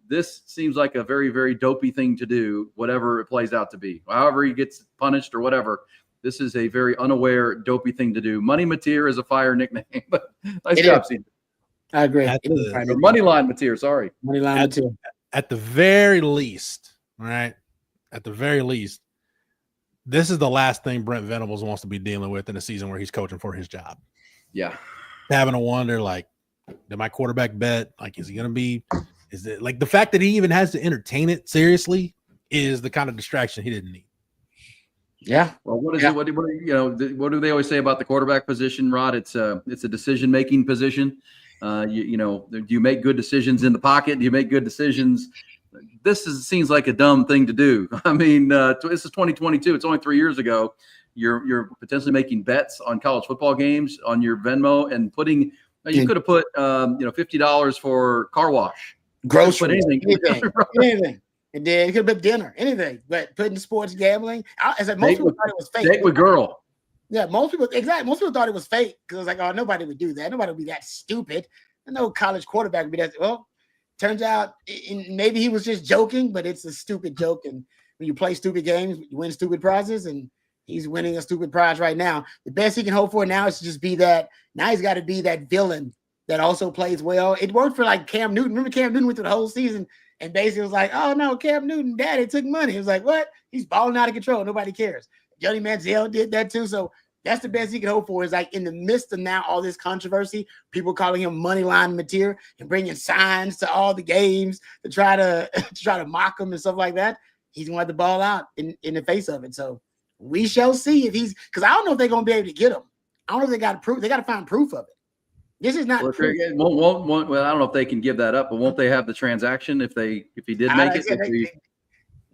this seems like a very, very dopey thing to do, whatever it plays out to be. However he gets punished or whatever, this is a very unaware, dopey thing to do. Money Mateer is a fire nickname, but nice job, CJ. I agree. Moneyline Mateer, sorry. Moneyline Mateer. At the very least, all right, at the very least, this is the last thing Brent Venables wants to be dealing with in a season where he's coaching for his job. Yeah. Having to wonder, like, did my quarterback bet? Like, is he going to be – is it like the fact that he even has to entertain it seriously is the kind of distraction he didn't need. Yeah. Well, what do they always say about the quarterback position, Rod? It's a decision-making position. Do you make good decisions in the pocket? Do you make good decisions? Seems like a dumb thing to do. I mean, this is 2022. It's only 3 years ago. You're potentially making bets on college football games on your Venmo and putting. You could have put $50 for car wash, groceries, anything. anything. And then it could have been dinner, anything. But putting sports gambling, most people thought it was fake. Date with girl. Yeah, most people thought it was fake because it's like, oh, nobody would do that. Nobody would be that stupid. No college quarterback would be that. Well, turns out maybe he was just joking, but it's a stupid joke. And when you play stupid games, you win stupid prizes, and he's winning a stupid prize right now. The best he can hope for now is to just be that. Now he's got to be that villain that also plays well. It worked for like Cam Newton. Remember Cam Newton went through the whole season and basically was like, oh, no, Cam Newton, daddy took money. It was like, what? He's balling out of control. Nobody cares. Johnny Manziel did that too. So that's the best he can hope for is like in the midst of now all this controversy, people calling him Moneyline Mateer and bringing signs to all the games to try to mock him and stuff like that. He's going to have to ball out in the face of it. So we shall see if because I don't know if they're going to be able to get him. I don't know if they got proof. They got to find proof of it. This is not proof. Well, I don't know if they can give that up, but won't they have the transaction if he did make it?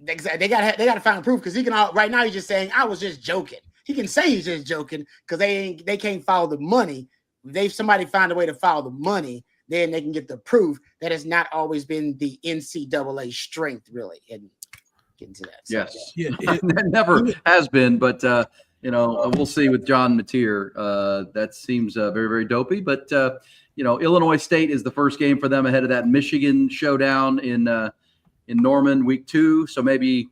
They got to find proof because he can. Right now, he's just saying, "I was just joking." He can say he's just joking because they can't follow the money. If somebody find a way to follow the money, then they can get the proof. That has not always been the NCAA strength, really, and get into that. So, yes, that never has been, but we'll see with John Mateer. That seems very, very dopey, but Illinois State is the first game for them ahead of that Michigan showdown in Norman week 2. So maybe.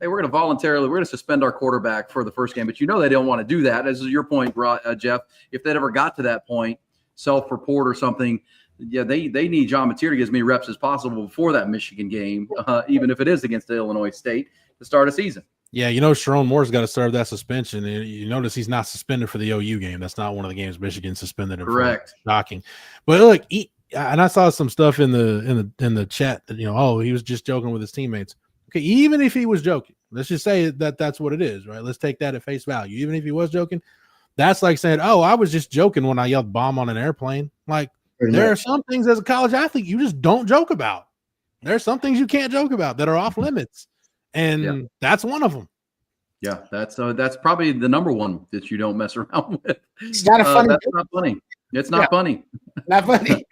Hey, we're going to suspend our quarterback for the first game, but they don't want to do that. As is your point, Jeff, if that ever got to that point, self-report or something, yeah, they need John Mateer to get as many reps as possible before that Michigan game, even if it is against Illinois State to start a season. Yeah, Sharon Moore's got to serve that suspension. You notice he's not suspended for the OU game. That's not one of the games Michigan suspended him. Correct. For. Shocking. But look, and I saw some stuff in the chat that he was just joking with his teammates. Okay, even if he was joking, let's just say that that's what it is, right? Let's take that at face value. Even if he was joking, that's like saying, oh, I was just joking when I yelled bomb on an airplane. Like, there are some things as a college athlete you just don't joke about. There are some things you can't joke about that are off limits. And that's one of them. Yeah, that's probably the number one that you don't mess around with. It's not a funny. That's not funny. It's not funny. Not funny.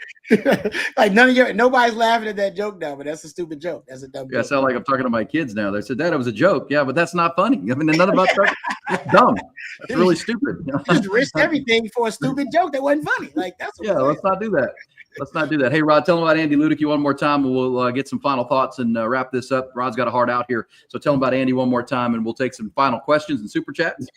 Like nobody's laughing at that joke now, but that's a stupid joke. That's a dumb joke. I sound like I'm talking to my kids now. They said, "Dad, it was a joke." Yeah, but that's not funny. I mean, none about that. It's dumb. That's really stupid. Just risk everything for a stupid joke that wasn't funny. Like that's let's not do that. Let's not do that. Hey, Rod, tell them about Andy Ludicky one more time, and we'll get some final thoughts and wrap this up. Rod's got a heart out here, so tell them about Andy one more time, and we'll take some final questions and super chats.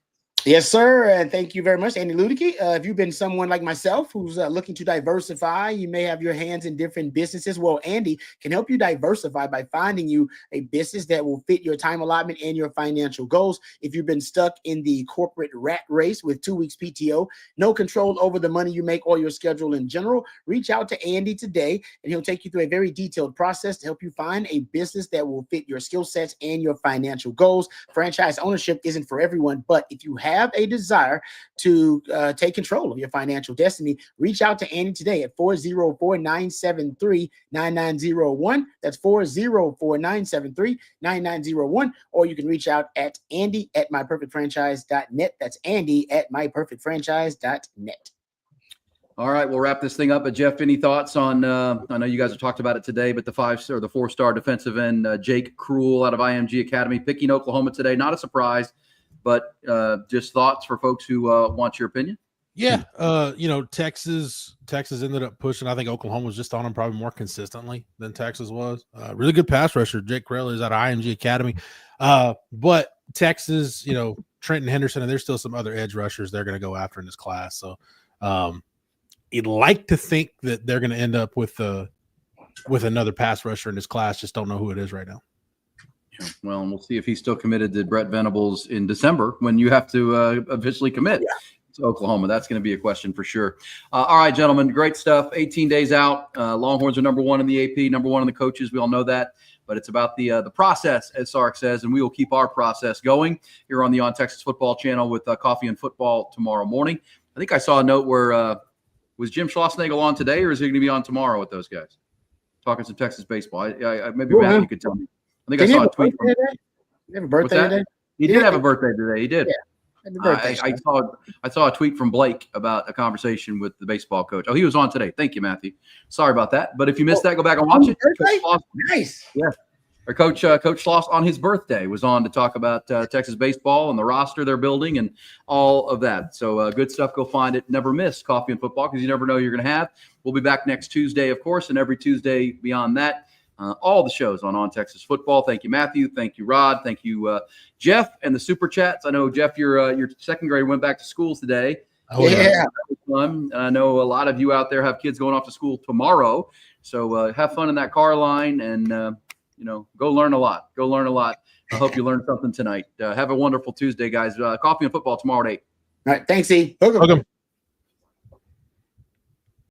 Yes, sir. And thank you very much, Andy Ludicky. If you've been someone like myself who's looking to diversify, you may have your hands in different businesses. Well, Andy can help you diversify by finding you a business that will fit your time allotment and your financial goals. If you've been stuck in the corporate rat race with 2 weeks PTO, no control over the money you make or your schedule in general, reach out to Andy today, and he'll take you through a very detailed process to help you find a business that will fit your skill sets and your financial goals. Franchise ownership isn't for everyone, but if you have a desire to take control of your financial destiny, reach out to Andy today at 404-973-9901. That's 404-973-9901. Or you can reach out at Andy@myperfectfranchise.net. That's Andy@myperfectfranchise.net. All right, we'll wrap this thing up. But Jeff, any thoughts on? I know you guys have talked about it today, but the 4-star defensive end Jake Kruel out of IMG Academy picking Oklahoma today. Not a surprise. But just thoughts for folks who want your opinion. Yeah, Texas ended up pushing. I think Oklahoma was just on them probably more consistently than Texas was. Really good pass rusher. Jake Correll is out of IMG Academy. But Texas, Trenton Henderson, and there's still some other edge rushers they're going to go after in this class. So you'd like to think that they're going to end up with another pass rusher in this class. Just don't know who it is right now. Well, and we'll see if he's still committed to Brett Venables in December when you have to officially commit to Oklahoma. That's going to be a question for sure. All right, gentlemen, great stuff. 18 days out. Longhorns are number one in the AP, number one in the coaches. We all know that. But it's about the process, as Sark says, and we will keep our process going here on the On Texas Football channel with Coffee and Football tomorrow morning. I think I saw a note where was Jim Schlossnagle on today, or is he going to be on tomorrow with those guys? Talking some Texas baseball. Maybe Matthew could tell me. I think I saw a tweet from him. You have a birthday today? He did have a birthday today. He did. Yeah. I saw a tweet from Blake about a conversation with the baseball coach. Oh, he was on today. Thank you, Matthew. Sorry about that. But if you missed that, go back and watch it. Nice. Yeah. Or Coach Schloss on his birthday was on to talk about Texas baseball and the roster they're building and all of that. So good stuff. Go find it. Never miss Coffee and Football because you never know you're going to have. We'll be back next Tuesday, of course, and every Tuesday beyond that. All the shows on Texas Football. Thank you, Matthew. Thank you, Rod. Thank you, Jeff, and the super chats. I know, Jeff, your second grade went back to school today. Oh, yeah. That was fun. And I know a lot of you out there have kids going off to school tomorrow. So have fun in that car line and, go learn a lot. Go learn a lot. I hope you learned something tonight. Have a wonderful Tuesday, guys. Coffee and Football tomorrow at 8. All right. Thanks, E. Welcome.